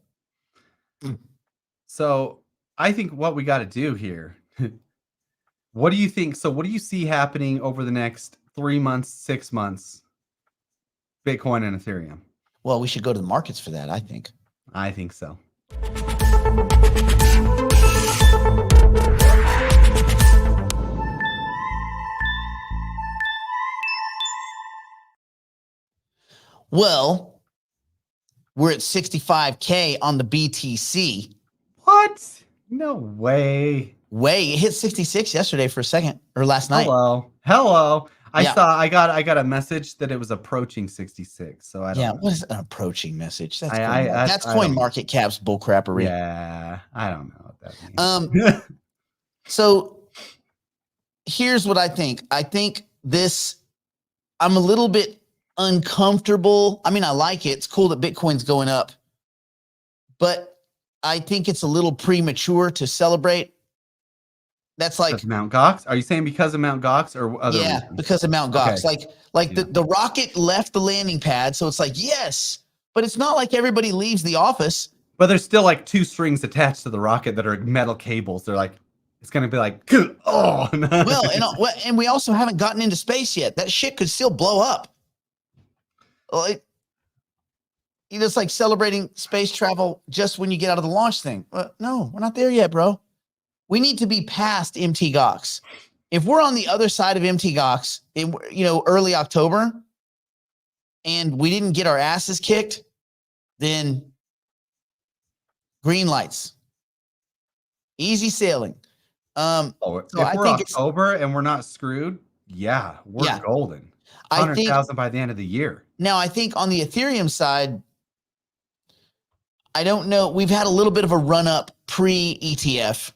So I think what we got to do here, what do you think? So what do you see happening over the next 3 months, 6 months, Bitcoin and Ethereum? Well, we should go to the markets for that, I think. I think so. Well, we're at 65K on the BTC. What? No way. It hit 66 yesterday for a second, or last night. Hello. I got a message that it was approaching 66. So I don't know. What is an approaching message? That's CoinMarketCap's bullcrappery. Yeah, I don't know what that means. So here's what I think. I think I'm a little bit uncomfortable. I mean, I like it. It's cool that Bitcoin's going up, but I think it's a little premature to celebrate. That's like Mt. Gox. Are you saying because of Mt. Gox or other reasons? Because of Mt. Gox. Okay. Like the rocket left the landing pad, so it's like, yes, but it's not like everybody leaves the office. But there's still like 2 strings attached to the rocket that are metal cables. They're like, it's going to be like, oh. Well, and we also haven't gotten into space yet. That shit could still blow up. Like, it's like celebrating space travel just when you get out of the launch thing. No, we're not there yet, bro. We need to be past MT Gox. If we're on the other side of MT Gox in early October and we didn't get our asses kicked, then green lights. Easy sailing. If we're October and we're not screwed, we're golden. 100,000 by the end of the year. Now, I think on the Ethereum side, I don't know. We've had a little bit of a run up pre-ETF.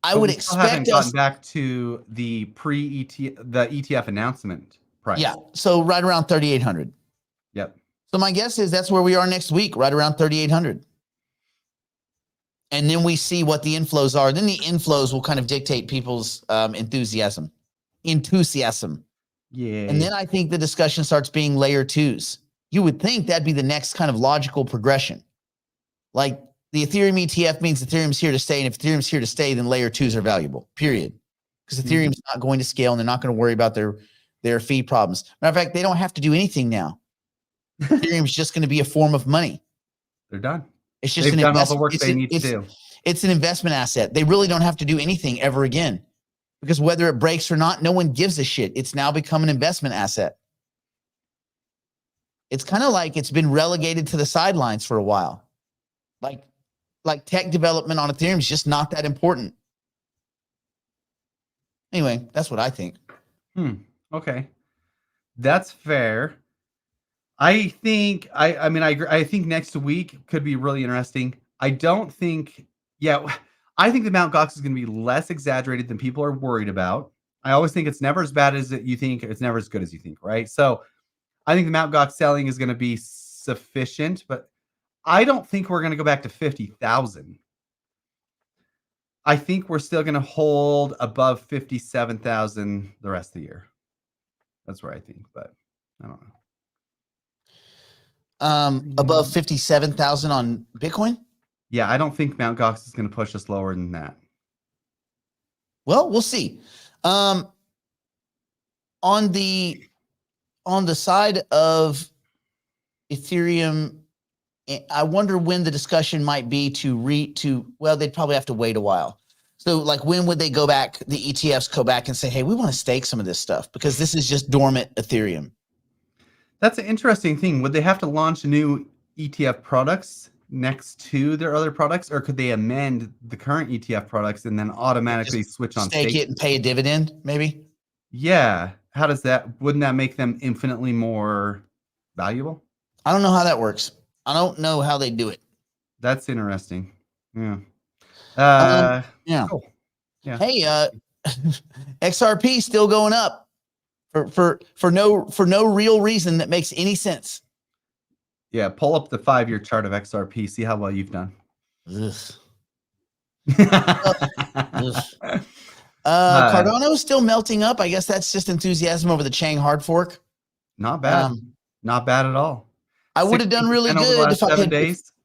I would expect us gotten back to the ETF announcement price. Yeah, so right around 3,800. Yep. So my guess is that's where we are next week, right around 3,800. And then we see what the inflows are. Then the inflows will kind of dictate people's enthusiasm. enthusiasm. Yeah. And then I think the discussion starts being layer twos. You would think that'd be the next kind of logical progression. Like the Ethereum ETF means Ethereum's here to stay. And if Ethereum's here to stay, then layer twos are valuable, period. Because Ethereum's not going to scale and they're not going to worry about their fee problems. Matter of fact, they don't have to do anything now. Ethereum's just going to be a form of money. They're done. It's just They've done all the work they need to do. It's an investment asset. They really don't have to do anything ever again. Because whether it breaks or not, no one gives a shit. It's now become an investment asset. It's kind of like it's been relegated to the sidelines for a while. Like tech development on Ethereum is just not that important. Anyway, that's what I think. Okay. That's fair. I think I mean I agree. I think next week could be really interesting. I don't think I think the Mt. Gox is going to be less exaggerated than people are worried about. I always think it's never as bad as you think. It's never as good as you think, right? So I think the Mt. Gox selling is going to be sufficient, but I don't think we're going to go back to 50,000. I think we're still going to hold above 57,000 the rest of the year. That's where I think, but I don't know. Above 57,000 on Bitcoin? Yeah, I don't think Mt. Gox is going to push us lower than that. Well, we'll see. On the side of Ethereum, I wonder when the discussion might be well, they'd probably have to wait a while. So like when would they go back, the ETFs go back and say, hey, we want to stake some of this stuff because this is just dormant Ethereum. That's an interesting thing. Would they have to launch new ETF products next to their other products, or could they amend the current ETF products and then automatically switch on stake it and pay a dividend, maybe? Yeah. How does that, wouldn't that make them infinitely more valuable? I don't know how that works. I don't know how they do it. That's interesting. Yeah. Yeah. Cool. Yeah. Hey, XRP still going up for no real reason that makes any sense. Yeah, pull up the 5-year chart of XRP. See how well you've done. Cardano still melting up. I guess that's just enthusiasm over the Chang hard fork. Not bad. Not bad at all. I would have done really good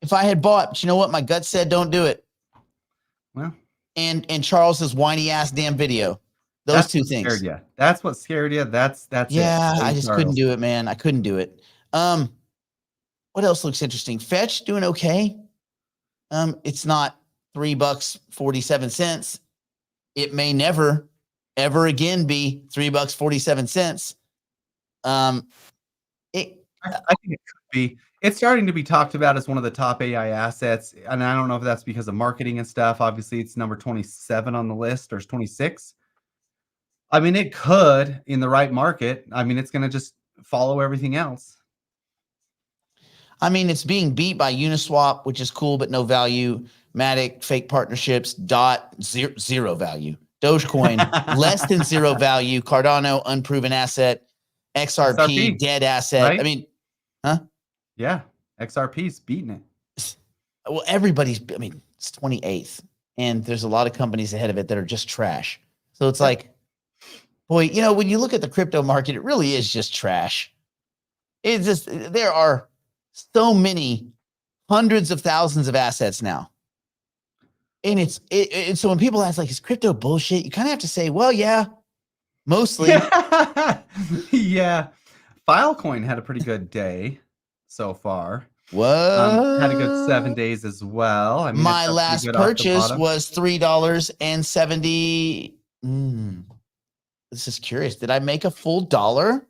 if I had bought. But you know what? My gut said don't do it. Well, and Charles's whiny ass damn video. Those two things. Scared you. That's what scared you. That's yeah. it. I just couldn't do it, man. I couldn't do it. What else looks interesting? Fetch doing okay. It's not $3.47. It may never, ever again be $3.47. I think it could be. It's starting to be talked about as one of the top AI assets, and I don't know if that's because of marketing and stuff. Obviously, it's number 27 on the list, or 26. I mean, it could in the right market. I mean, it's going to just follow everything else. I mean, it's being beat by Uniswap, which is cool, but no value. Matic, fake partnerships, DOT, zero value. Dogecoin, less than zero value. Cardano, unproven asset. XRP, dead asset. Right? I mean, huh? Yeah, XRP's beating it. Well, it's 28th, and there's a lot of companies ahead of it that are just trash. So it's like, boy, when you look at the crypto market, it really is just trash. It's just, there are so many hundreds of thousands of assets now. And so when people ask, like, is crypto bullshit? You kind of have to say, well, yeah, mostly. Yeah. Filecoin had a pretty good day so far. What? Had a good 7 days as well. I mean, my last purchase was $3.70. This is curious. Did I make a full $1?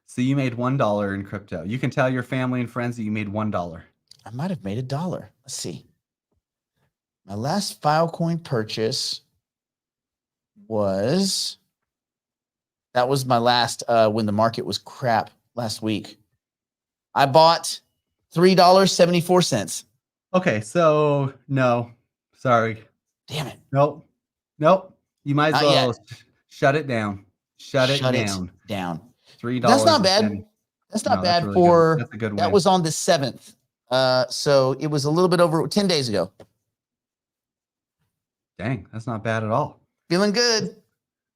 So you made $1 in crypto. You can tell your family and friends that you made $1. I might have made $1. Let's see. My last Filecoin purchase was my last when the market was crap last week. I bought $3.74. Okay, so no, sorry. Damn it. Nope. You might as well shut it down. Shut it down. $3. That's not bad. That's not bad for. That's a good one. That was on the 7th. So it was a little bit over 10 days ago. Dang, that's not bad at all. Feeling good.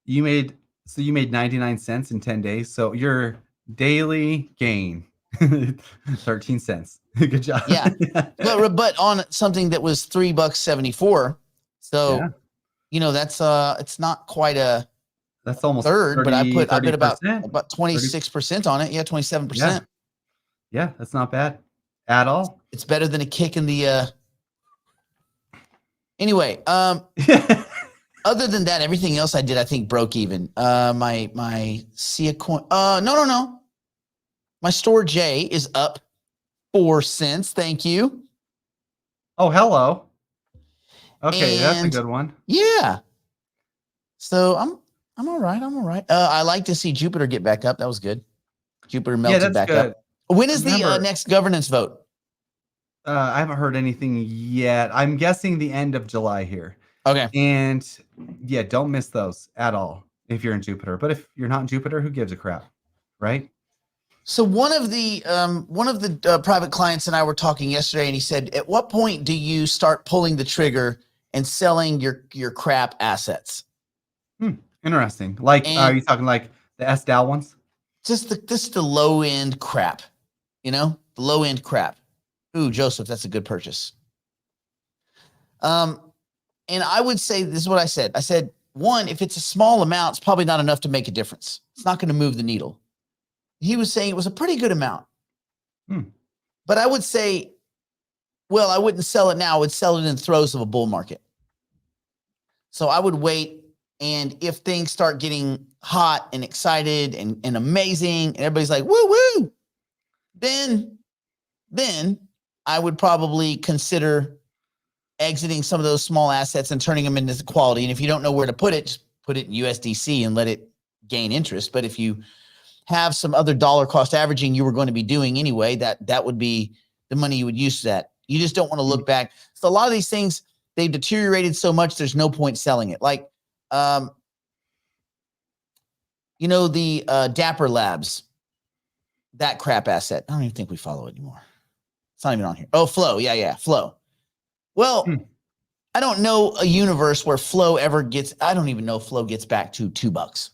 You made 99 cents in 10 days. So your daily gain 13 cents. Good job. Yeah. But on something that was $3.74. So, Yeah. That's it's not quite a That's almost third, but I bet about 30%. 26% on it. Yeah, 27%. Yeah. Yeah, that's not bad at all. It's better than a kick in the anyway. Other than that, everything else I did, I think broke even. My Sia coin. No. My store J is up 4 cents. Thank you. Oh, hello. Okay, that's a And good one. yeah. So I'm all right. I'm all right. I like to see Jupiter get back up. That was good. Jupiter melted that's back good. up. When is the Remember- next governance vote? I haven't heard anything yet. I'm guessing the end of July here. Okay. And yeah, don't miss those at all if you're in Jupiter. But if you're not in Jupiter, who gives a crap, right? So one of the private clients and I were talking yesterday, and he said, "At what point do you start pulling the trigger and selling your crap assets?" Interesting. Like, are And- you talking like the SDAL ones? Just the low end crap, the low end crap. Ooh, Joseph, that's a good purchase. And I would say this is what I said. I said, one, if it's a small amount, it's probably not enough to make a difference. It's not going to move the needle. He was saying it was a pretty good amount. But I would say, well, I wouldn't sell it now. I would sell it in the throes of a bull market. So I would wait. And if things start getting hot and excited and amazing, and everybody's like, woo, woo, then I would probably consider exiting some of those small assets and turning them into quality. And if you don't know where to put it, just put it in USDC and let it gain interest. But if you have some other dollar cost averaging you were going to be doing anyway, that would be the money you would use for that. You just don't want to look back. So a lot of these things, they've deteriorated so much, there's no point selling it. Like, the Dapper Labs, that crap asset. I don't even think we follow it anymore. It's not even on here. Oh, Flow. Yeah. Flow. Well, I don't know a universe where Flow ever gets, I don't even know if Flow gets back to $2.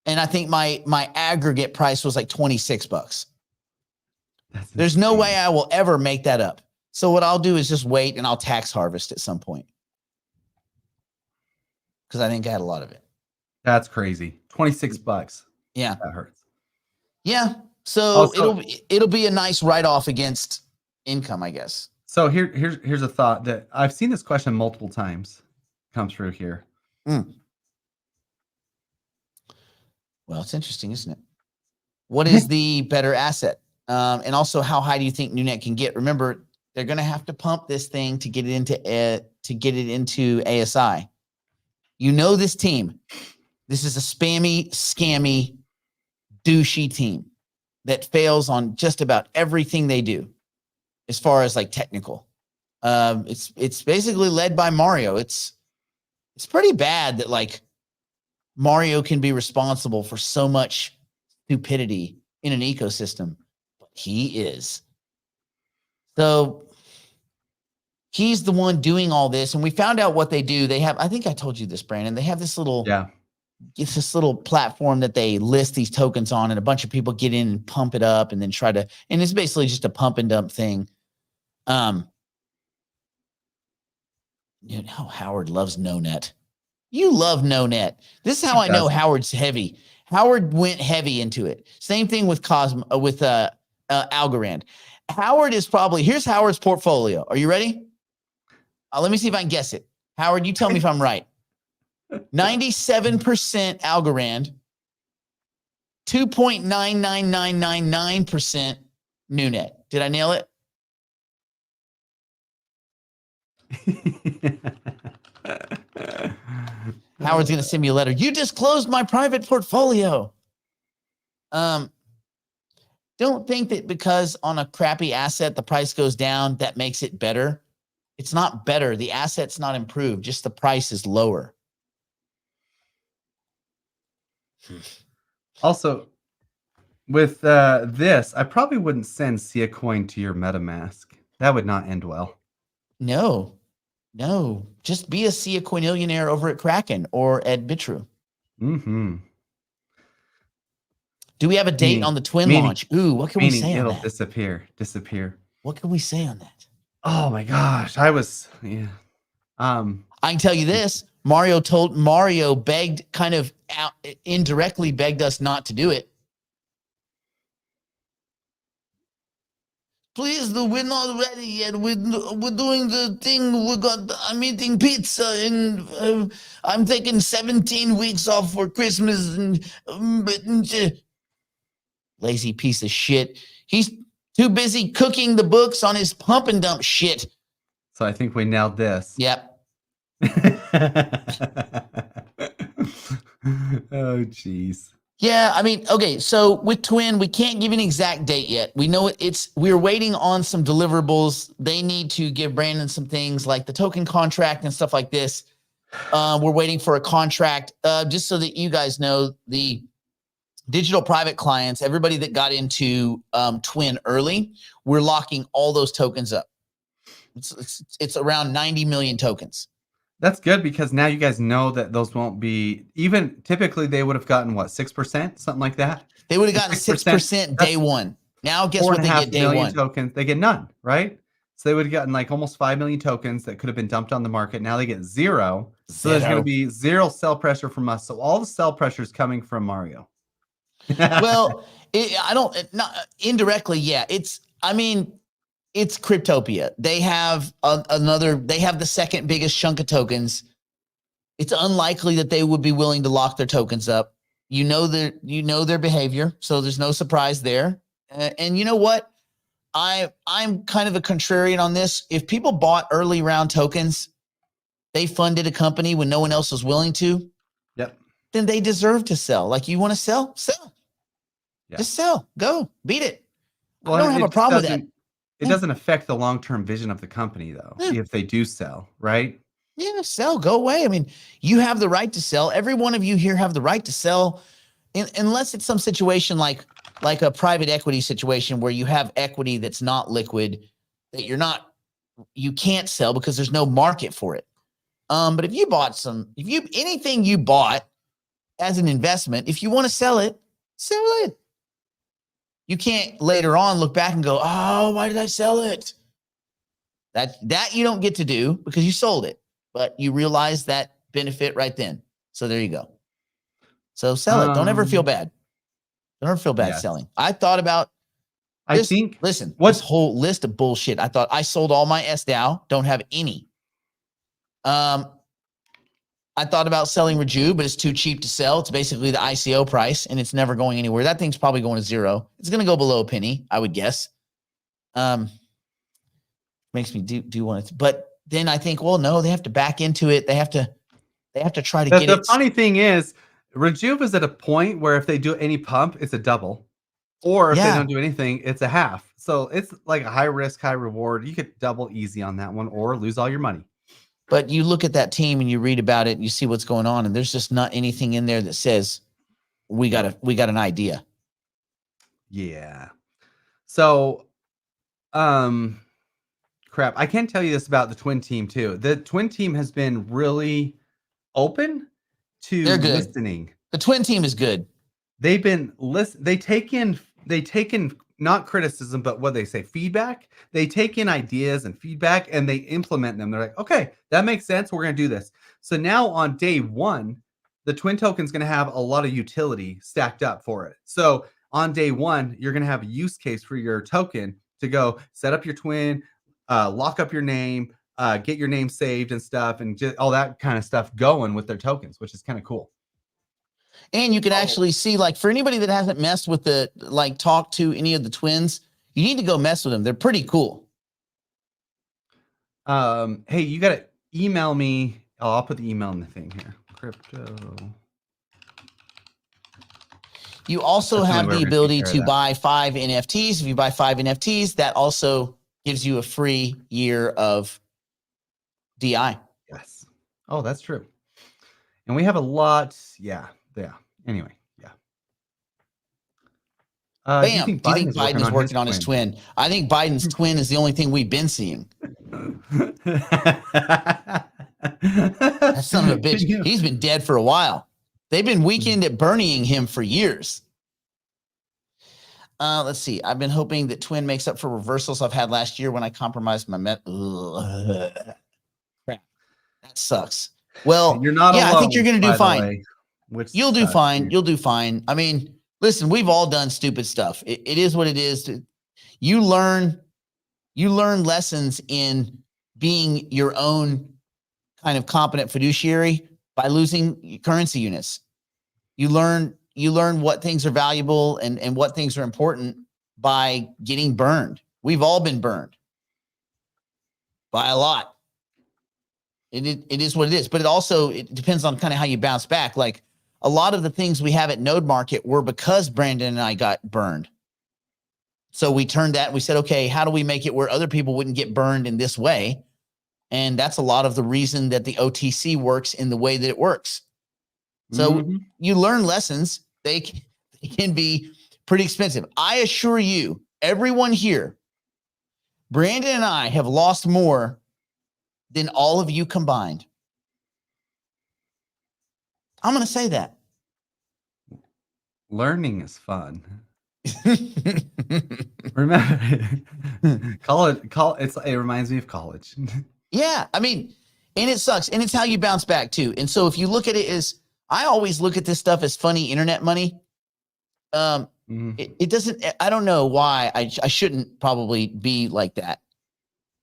And I think my aggregate price was like $26. There's no way I will ever make that up. So what I'll do is just wait and I'll tax harvest at some point. Because I think I had a lot of it. That's crazy. $26. Yeah. That hurts. Yeah. So Also- it'll be a nice write-off against income, I guess. So here's a thought that I've seen this question multiple times come through here. Well, it's interesting, isn't it? What is the better asset? And also, how high do you think NewNet can get? Remember, they're going to have to pump this thing to get it into ASI. You know this team. This is a spammy, scammy, douchey team that fails on just about everything they do, as far as like technical. It's basically led by Mario. It's pretty bad that like Mario can be responsible for so much stupidity in an ecosystem, but he is. So he's the one doing all this, and we found out what they do. They have, I think I told you this, Brandon. They have this little, it's this little platform that they list these tokens on, and a bunch of people get in and pump it up, and then try to, and it's basically just a pump and dump thing. You know, Howard loves NoNet. You love NoNet. This is how I know Howard's heavy. Howard went heavy into it. Same thing with Algorand. Howard is probably, here's Howard's portfolio. Are you ready? Let me see if I can guess it. Howard, you tell me if I'm right. 97% Algorand, 2.99999% NewNet. Did I nail it? Howard's going to send me a letter. You disclosed my private portfolio. Don't think that because on a crappy asset, the price goes down, that makes it better. It's not better. The asset's not improved. Just the price is lower. Also, with this, I probably wouldn't send Sia Coin to your MetaMask. That would not end well. No. No, just be a Sea Quinillionaire over at Kraken or at Bitru. Mm-hmm. Do we have a date on the twin launch? Ooh, what can we say on it'll that? disappear. What can we say on that? Oh my gosh. Yeah. I can tell you this. Mario begged, kind of indirectly begged us not to do it. Please, we're not ready yet. We're doing the thing. I'm eating pizza and I'm taking 17 weeks off for Christmas. Lazy piece of shit. He's too busy cooking the books on his pump and dump shit. So I think we nailed this. Yep. Oh, jeez. Yeah, I mean, okay, so with Twin, we can't give an exact date yet. We know we're waiting on some deliverables. They need to give Brandon some things like the token contract and stuff like this. We're waiting for a contract, just so that you guys know, the digital private clients, everybody that got into Twin early, we're locking all those tokens up. It's around 90 million tokens. That's good because now you guys know that those won't be even typically they would have gotten what 6%, something like that. They would have gotten 6% day one. Now guess what they get day one? Tokens. They get none, right? So they would have gotten like almost 5 million tokens that could have been dumped on the market. Now they get zero. So there's going to be zero sell pressure from us. So all the sell pressure is coming from Mario. Well, indirectly, yeah. It's Cryptopia. They have they have the second biggest chunk of tokens. It's unlikely that they would be willing to lock their tokens up. You know their behavior, so there's no surprise there. And you know what? I'm kind of a contrarian on this. If people bought early round tokens, they funded a company when no one else was willing to. Yep. Then they deserve to sell. Like, you want to sell? Yeah. Just sell. Go. Beat it. Well, I don't have a problem with that. It doesn't affect the long-term vision of the company, though, if they do sell, right? Yeah, sell. Go away. I mean, you have the right to sell. Every one of you here have the right to sell, unless it's some situation like a private equity situation where you have equity that's not liquid, that you can't sell because there's no market for it. But if you bought anything you bought as an investment, if you want to sell it, sell it. You can't later on look back and go, oh, why did I sell it? That you don't get to do because you sold it, but you realize that benefit right then. So there you go. So sell it. Don't ever feel bad. Don't ever feel bad selling. I thought about this. Listen, this whole list of bullshit. I thought I sold all my SDAO. Don't have any. I thought about selling Reju, but it's too cheap to sell. It's basically the ICO price, and it's never going anywhere. That thing's probably going to zero. It's going to go below a penny, I would guess. Makes me do want to, but then I think, well, no, they have to back into it. They have to try to get it. The funny thing is, Rejuve is at a point where if they do any pump, it's a double, or if they don't do anything, it's a half. So it's like a high risk, high reward. You could double easy on that one, or lose all your money. But you look at that team and you read about it and you see what's going on, and there's just not anything in there that says we got an idea. Yeah. So, crap. I can tell you this about the Twin team too. The Twin team has been really open to listening. The Twin team is good. They've been they take in not criticism, but what they say, feedback. They take in ideas and feedback and they implement them. They're like, okay, that makes sense. We're going to do this. So now on day one, the Twin token is going to have a lot of utility stacked up for it. So on day one, you're going to have a use case for your token to go set up your Twin, lock up your name, get your name saved and stuff, and just all that kind of stuff going with their tokens, which is kind of cool. And you can actually see, like, for anybody that hasn't messed with talk to any of the Twins, you need to go mess with them. They're pretty cool. Hey, you got to email me. Oh, I'll put the email in the thing here. Crypto. You also have the ability to buy 5 NFTs. If you buy 5 NFTs, that also gives you a free year of DI. Yes. Oh, that's true. And we have a lot. Yeah. Anyway, yeah. Do you Bam. think Do you Biden think is Biden is working on his twin? I think Biden's twin is the only thing we've been seeing. That That son of a bitch. He's been dead for a while. They've been weekend at Bernieing him for years. Let's see. I've been hoping that twin makes up for reversals I've had last year when I compromised my crap. That sucks. Well, You're not yeah, alone. I think you're going to do by the fine. way, which You'll do sucks, fine. dude. You'll do fine. I mean, listen, we've all done stupid stuff. It is what it is. You learn lessons in being your own kind of competent fiduciary by losing currency units. You learn what things are valuable and what things are important by getting burned. We've all been burned by a lot. It is what it is, but it depends on kind of how you bounce back. Like a lot of the things we have at Node Market were because Brandon and I got burned. So we turned that and we said, okay, how do we make it where other people wouldn't get burned in this way? And that's a lot of the reason that the OTC works in the way that it works. So you learn lessons. They can be pretty expensive. I assure you, everyone here, Brandon and I have lost more than all of you combined. I'm going to say that. Learning is fun. Remember, it reminds me of college. Yeah, I mean, and it sucks, and it's how you bounce back too. And so if you look at it as, I always look at this stuff as funny internet money. It doesn't. I don't know why I shouldn't probably be like that.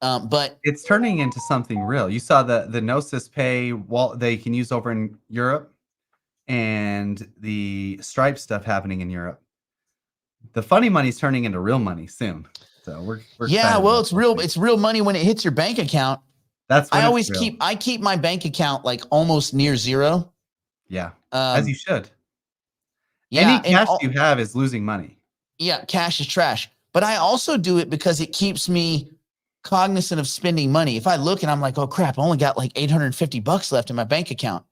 But it's turning into something real. You saw the Gnosis Pay they can use over in Europe, and the Stripe stuff happening in Europe. The funny money's turning into real money soon. So we're yeah, well, it's real. It's real money when it hits your bank account. That's when I keep my bank account like almost near zero. Yeah, as you should. Yeah, any cash you have is losing money. Yeah, cash is trash. But I also do it because it keeps me cognizant of spending money. If I look and I'm like, oh crap, I only got like $850 left in my bank account,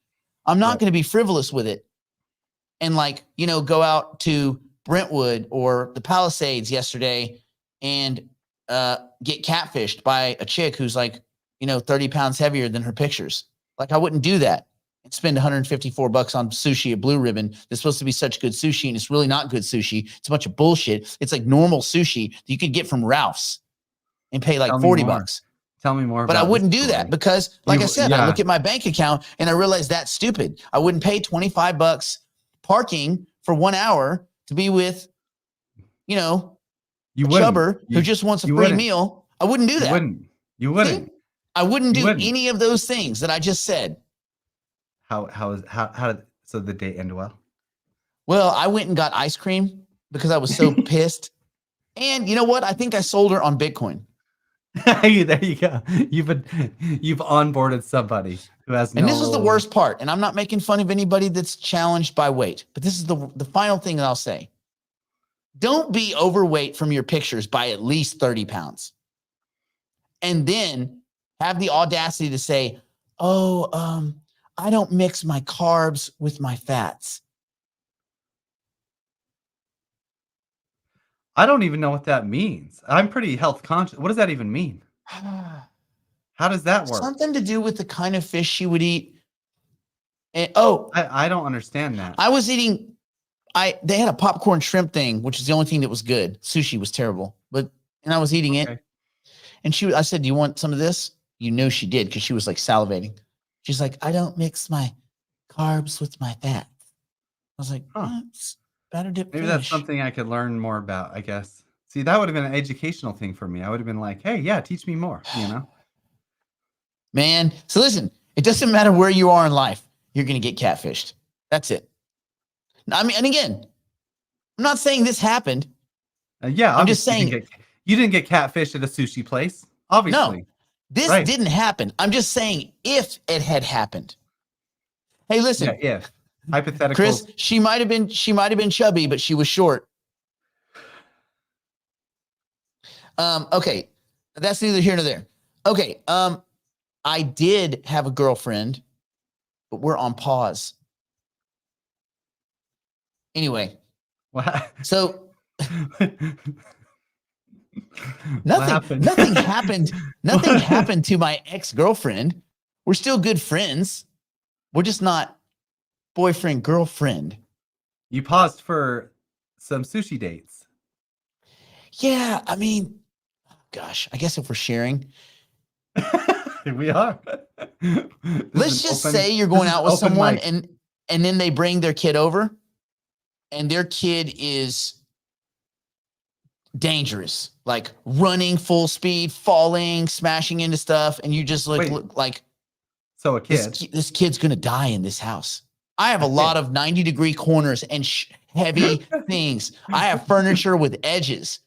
I'm not going to be frivolous with it and like, go out to Brentwood or the Palisades yesterday and get catfished by a chick who's like, 30 pounds heavier than her pictures. Like I wouldn't do that and spend $154 on sushi at Blue Ribbon. That's supposed to be such good sushi, and it's really not good sushi. It's a bunch of bullshit. It's like normal sushi that you could get from Ralph's and pay like $40. Tell me more. But I wouldn't do that because, like I said, I look at my bank account and I realize that's stupid. I wouldn't pay $25 parking for 1 hour to be with, chubber who just wants a free meal. I wouldn't do that. You wouldn't. See? I wouldn't do any of those things that I just said. How did the date end well? Well, I went and got ice cream because I was so pissed. And you know what? I think I sold her on Bitcoin. There you go. You've onboarded somebody who has And this is the worst part. And I'm not making fun of anybody that's challenged by weight, but this is the final thing that I'll say. Don't be overweight from your pictures by at least 30 pounds. And then have the audacity to say, I don't mix my carbs with my fats. I don't even know what that means. I'm pretty health conscious. What does that even mean? How does that work? Something to do with the kind of fish she would eat. And, I don't understand that. I was eating, they had a popcorn shrimp thing, which is the only thing that was good. Sushi was terrible, and I was eating it. And I said, do you want some of this? She did because she was like salivating. She's like, I don't mix my carbs with my fats. I was like, it's better dip Maybe fish. that's something I could learn more about, I guess. See, that would have been an educational thing for me. I would have been like, hey, yeah, teach me more, Man, so listen, it doesn't matter where you are in life. You're going to get catfished. That's it. I mean, and again, I'm not saying this happened. Yeah, I'm just saying. You didn't get catfished at a sushi place, obviously. No, this didn't happen. I'm just saying if it had happened. Hey, listen. Yeah, if. Hypothetical. Chris, she might have been chubby, but she was short. Okay. That's neither here nor there. Okay. I did have a girlfriend, but we're on pause. Anyway. What? So What happened? Nothing happened. Nothing happened to my ex-girlfriend. We're still good friends. We're just not boyfriend, girlfriend. You paused for some sushi dates. Yeah, I mean, gosh, I guess if we're sharing, We are. let's just say you're going out with someone and then they bring their kid over and their kid is dangerous, like running full speed, falling, smashing into stuff, and you just look like so a kid. This kid's gonna die in this house. I have a lot of 90-degree corners and heavy things. I have furniture with edges.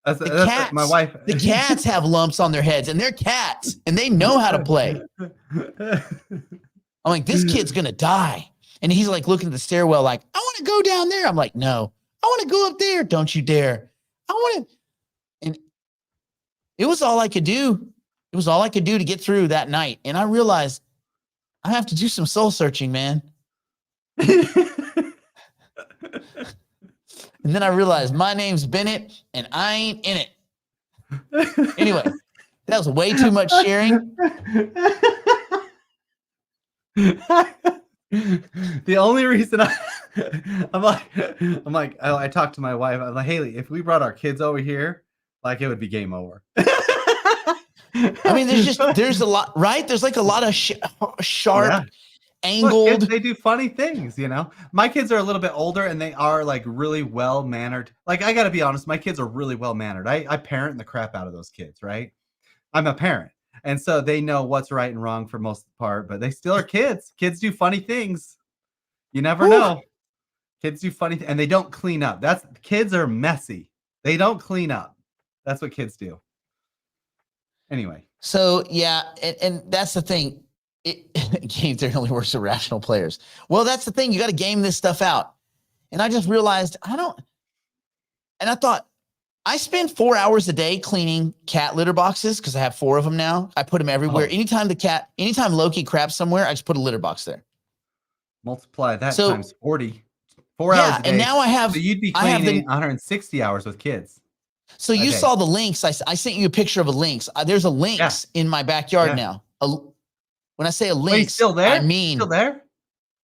That's my wife. The cats have lumps on their heads, and they're cats, and they know how to play. I'm like, this kid's gonna die. And he's like looking at the stairwell, like, I want to go down there. I'm like, no, I want to go up there. Don't you dare. I want to. And it was all I could do. It was all I could do to get through that night. And I realized I have to do some soul searching, man. And then I realized my name's Bennett and I ain't in it. Anyway, that was way too much sharing. The only reason I talked to my wife. I'm like, Haley, if we brought our kids over here, like it would be game over. I mean, there's a lot, right? There's like a lot of sharp, angled. Look, kids, they do funny things, you know. My kids are a little bit older and they are like really well mannered. Like I got to be honest, my kids are really well mannered. I parent the crap out of those kids, right? I'm a parent. And so they know what's right and wrong for most of the part, but they still are kids. Kids do funny things. You never know. Kids do funny and they don't clean up. Kids are messy. They don't clean up. That's what kids do. Anyway. So yeah, and that's the thing. Game theory only works with rational players. Well, that's the thing. You got to game this stuff out. And I just realized I thought, I spend 4 hours a day cleaning cat litter boxes because I have 4 of them now. I put them everywhere. Anytime Loki craps somewhere, I just put a litter box there. Multiply that times 40. 4 hours a day. And now I have. So you'd be cleaning 160 hours with kids. So you saw the links. I sent you a picture of a lynx. There's a lynx in my backyard now. When I say a lynx, he's still there? I mean still there?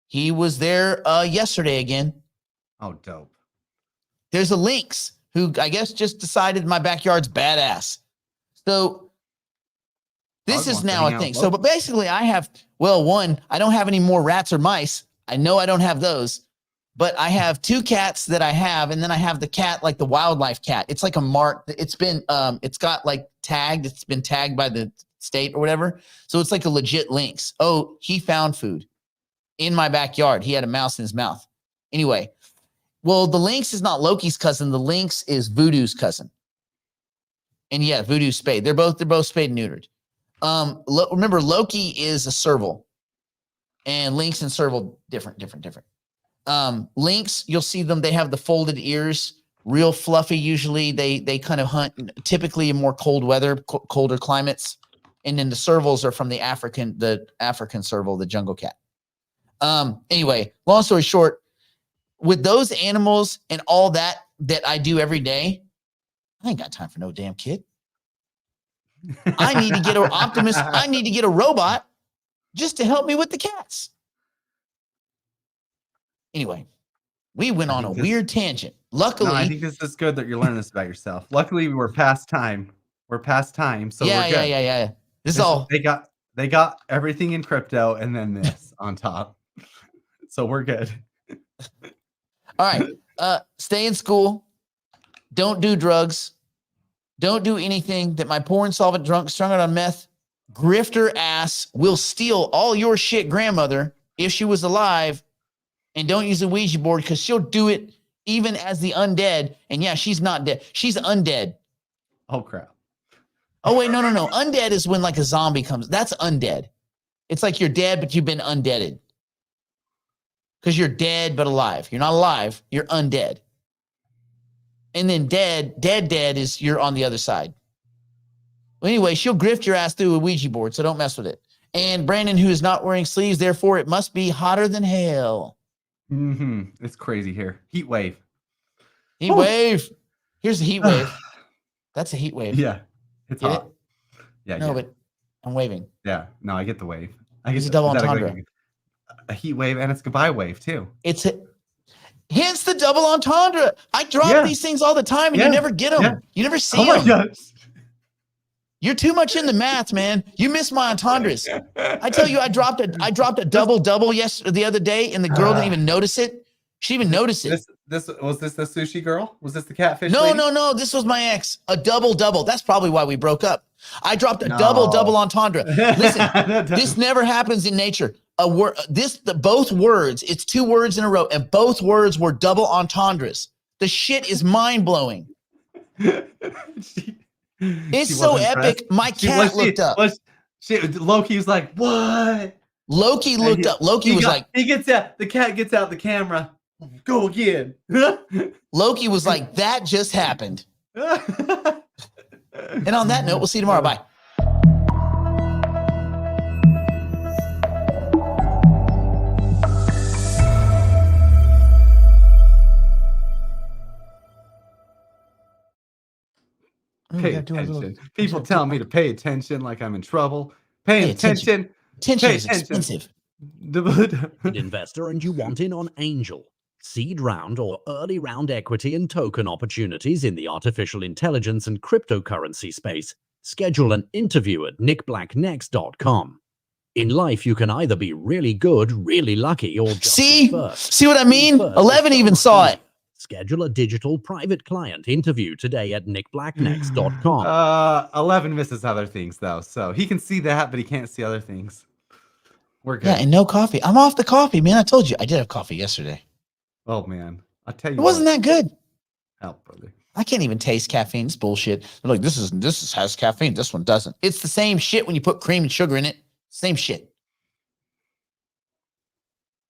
He was there yesterday again. Oh, dope. There's a lynx who I guess just decided my backyard's badass. So this is now a thing. So, but basically I have, I don't have any more rats or mice. I know I don't have those, but I have 2 cats that I have. And then I have the cat, like the wildlife cat. It's like a mark. It's been, it's got like tagged. It's been tagged by the state or whatever. So it's like a legit lynx. Oh, he found food in my backyard. He had a mouse in his mouth. Anyway, well, the lynx is not Loki's cousin. The lynx is Voodoo's cousin. And yeah, Voodoo's spayed. They're both spayed and neutered. Remember, Loki is a serval, and lynx and serval different. Lynx, you'll see them. They have the folded ears, real fluffy. Usually, they kind of hunt typically in more cold weather, colder climates. And then the servals are from the African serval, the jungle cat. Anyway, long story short, with those animals and all that I do every day, I ain't got time for no damn kid. I need to get an Optimus. I need to get a robot just to help me with the cats. Anyway, we went on a weird tangent. Luckily, I think this is good that you're learning this about yourself. Luckily, we're past time. We're past time. So we're good. Yeah. This is all they got everything in crypto and then this on top. So we're good. All right. Stay in school. Don't do drugs. Don't do anything that my poor insolvent drunk strung out on meth grifter ass will steal all your shit grandmother if she was alive. And don't use a Ouija board because she'll do it even as the undead. And yeah, she's not dead. She's undead. Oh, crap. Oh, wait, no. Undead is when like a zombie comes. That's undead. It's like you're dead, but you've been undeaded. Because you're dead, but alive. You're not alive. You're undead. And then dead is you're on the other side. Well, anyway, she'll grift your ass through a Ouija board, so don't mess with it. And Brandon, who is not wearing sleeves, therefore it must be hotter than hell. Mm-hmm. It's crazy here. Heat wave. Heat Whew. wave. Here's the heat wave. That's a heat wave. Yeah, it's Get hot. it? Yeah, No, get it. but I'm waving. Yeah, no, I get the wave. I It's get a double is that entendre. a heat wave, and it's goodbye wave too. It's a, hence the double entendre. I drop Yeah. these things all the time, and Yeah. you never get them. Yeah. You never see Oh my them. gosh. You're too much into math, man. You miss my entendres. I tell you, I dropped a double the other day, and the girl didn't even notice it. She didn't even notice it. This was this the sushi girl? Was this the catfish? No, lady? no. This was my ex. A double. That's probably why we broke up. I dropped a No. double entendre. Listen, this never happens in nature. A word, both words. It's two words in a row, and both words were double entendres. The shit is mind blowing. It's so epic. My cat looked up. Loki was like, "What?" Loki And looked up. Loki was like, he gets out. The cat gets out the camera. Go again. Loki was like, that just happened. And on that note, we'll see you tomorrow. Bye. Pay attention. People tell me to pay attention like I'm in trouble. Paying Pay attention. attention. Attention Pay is expensive. Investor and you want in on angel, seed round, or early round equity and token opportunities in the artificial intelligence and cryptocurrency space, schedule an interview at nickblacknext.com. In life, you can either be really good, really lucky, or just See? first. See what I mean? First is 11 so even much saw it. easier. Schedule a digital private client interview today at nickblacknext.com. 11 misses other things though, so he can see that, but he can't see other things. We're good. Yeah, and no coffee. I'm off the coffee, man. I told you. I did have coffee yesterday. Oh man, I tell you, It wasn't that good. help, brother. I can't even taste caffeine. It's bullshit. They're like, this has caffeine. This one doesn't. It's the same shit when you put cream and sugar in it. Same shit.